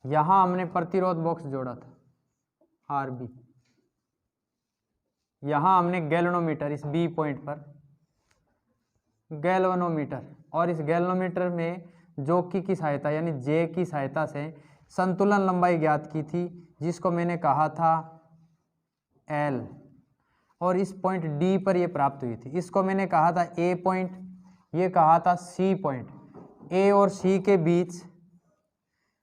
यहां हमने प्रतिरोध बॉक्स जोड़ा था RB, यहां हमने गैल्वेनोमीटर, इस B पॉइंट पर गैल्वेनोमीटर, और इस गैल्वेनोमीटर में जोकी की सहायता यानी J की सहायता से संतुलन लंबाई ज्ञात की थी, जिसको मैंने कहा था L, और इस पॉइंट D पर ये प्राप्त हुई थी। इसको मैंने कहा था A पॉइंट, ये कहा था C पॉइंट। A और C के बीच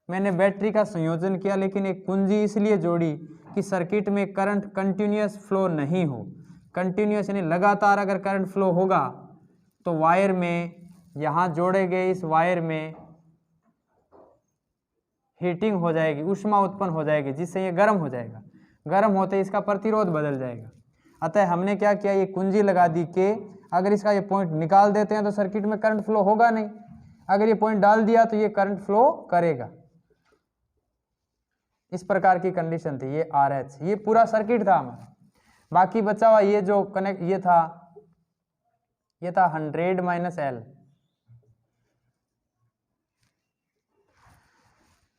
मैंने बैटरी का संयोजन किया, लेकिन एक कुंजी इसलिए जोड़ी कि सर्किट में करंट कंटिन्यूअस फ्लो नहीं हो। कंटिन्यूअस यानी लगातार अगर करंट फ्लो होगा तो वायर में, यहाँ जोड़े गए इस वायर में हीटिंग हो जाएगी, ऊष्मा उत्पन्न हो जाएगी, जिससे ये गर्म हो जाएगा। गर्म होते ही इसका प्रतिरोध बदल जाएगा। अतः हमने क्या किया, ये कुंजी लगा दी कि अगर इसका ये पॉइंट निकाल देते हैं तो सर्किट में करंट फ्लो होगा नहीं, अगर ये पॉइंट डाल दिया तो ये करंट फ्लो करेगा। इस प्रकार की कंडीशन थी। ये RH, ये पूरा सर्किट था हमारा। बाकी बचा हुआ ये जो कनेक्ट ये था 100 - L।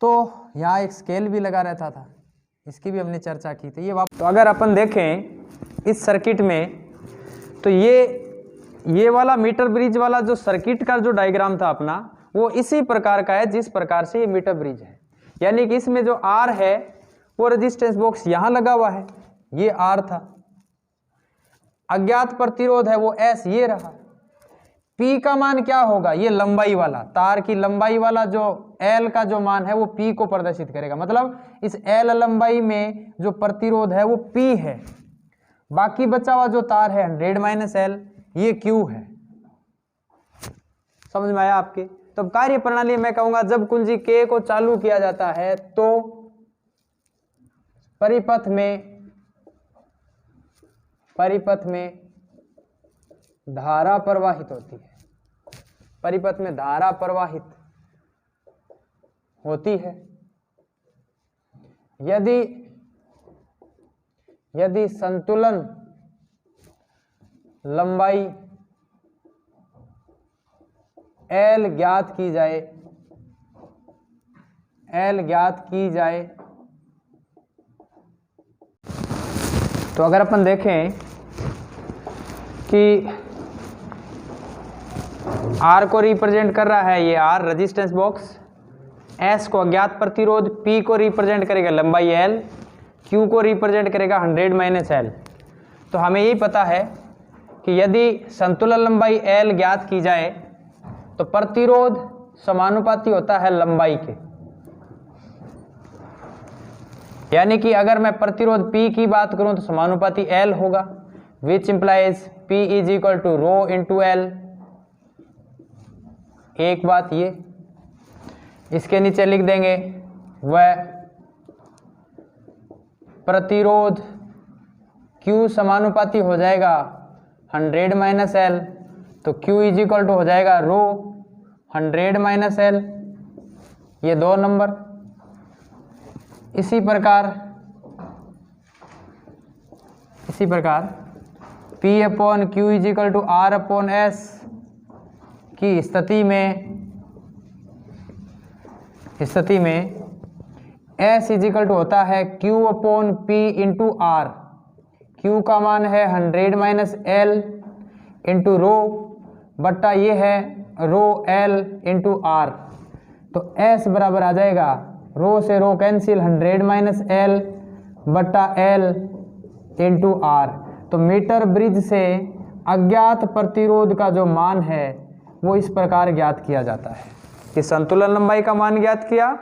तो यहाँ एक स्केल भी लगा रहता था, इसकी भी हमने चर्चा की थी। ये तो अगर अपन देखें इस सर्किट में तो ये वाला मीटर ब्रिज वाला जो सर्किट का जो डायग्राम था अपना, वो इसी प्रकार का है जिस प्रकार से ये मीटर ब्रिज है। यानी कि इसमें जो R है वो रेजिस्टेंस बॉक्स यहां लगा हुआ है, ये R था। अज्ञात प्रतिरोध है वो S, ये रहा। P का मान क्या होगा, ये लंबाई वाला, तार की लंबाई वाला जो L का जो मान है वो P को प्रदर्शित करेगा। मतलब इस L लंबाई में जो प्रतिरोध है वो P है। बाकी बचा हुआ जो तार है 100 - L, ये Q है। समझ में आया आपके? तो कार्य प्रणाली मैं कहूंगा जब कुंजी K को चालू किया जाता है तो परिपथ में धारा प्रवाहित होती है, परिपथ में धारा प्रवाहित होती है। यदि संतुलन लंबाई L ज्ञात की जाए, तो अगर अपन देखें कि R को रिप्रेजेंट कर रहा है ये R रेजिस्टेंस बॉक्स, S को अज्ञात प्रतिरोध, P को रिप्रेजेंट करेगा लंबाई L, Q को रिप्रेजेंट करेगा 100 माइनस L। तो हमें यही पता है कि यदि संतुलन लंबाई L ज्ञात की जाए तो प्रतिरोध समानुपाती होता है लंबाई के। यानी कि अगर मैं प्रतिरोध P की बात करूं तो समानुपाती L होगा, which implies P is equal to rho into L। एक बात ये, इसके नीचे लिख देंगे वह प्रतिरोध Q समानुपाती हो जाएगा 100 माइनस L, तो Q इज इक्वल टू हो जाएगा रो 100 माइनस L, ये 2 नंबर। इसी प्रकार P upon Q is equal to R upon S की स्थिति में S इज इक्वल टू होता है Q upon P into R। Q का मान है 100 माइनस L इंटू रो बट्टा ये है रो L इंटू R। तो S बराबर आ जाएगा, रो से रो कैंसिल, 100 माइनस L बट्टा L इंटू R। तो मीटर ब्रिज से अज्ञात प्रतिरोध का जो मान है वो इस प्रकार ज्ञात किया जाता है कि संतुलन लंबाई का मान ज्ञात किया,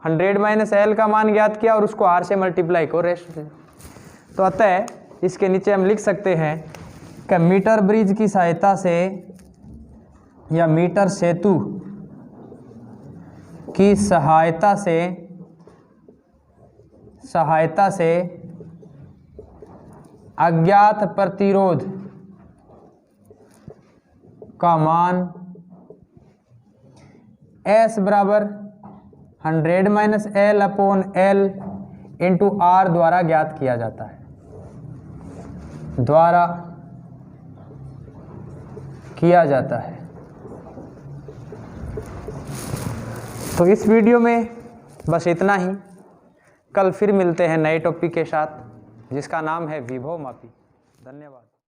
100 माइनस L का मान ज्ञात किया और उसको R से मल्टीप्लाई को रेस्ट से। तो अतः इसके नीचे हम लिख सकते हैं कि मीटर ब्रिज की सहायता से या मीटर सेतु की सहायता से अज्ञात प्रतिरोध का मान S बराबर 100 minus L upon L into R द्वारा ज्ञात किया जाता है, तो इस वीडियो में बस इतना ही। कल फिर मिलते हैं नए टॉपिक के साथ जिसका नाम है विभव मापी। धन्यवाद।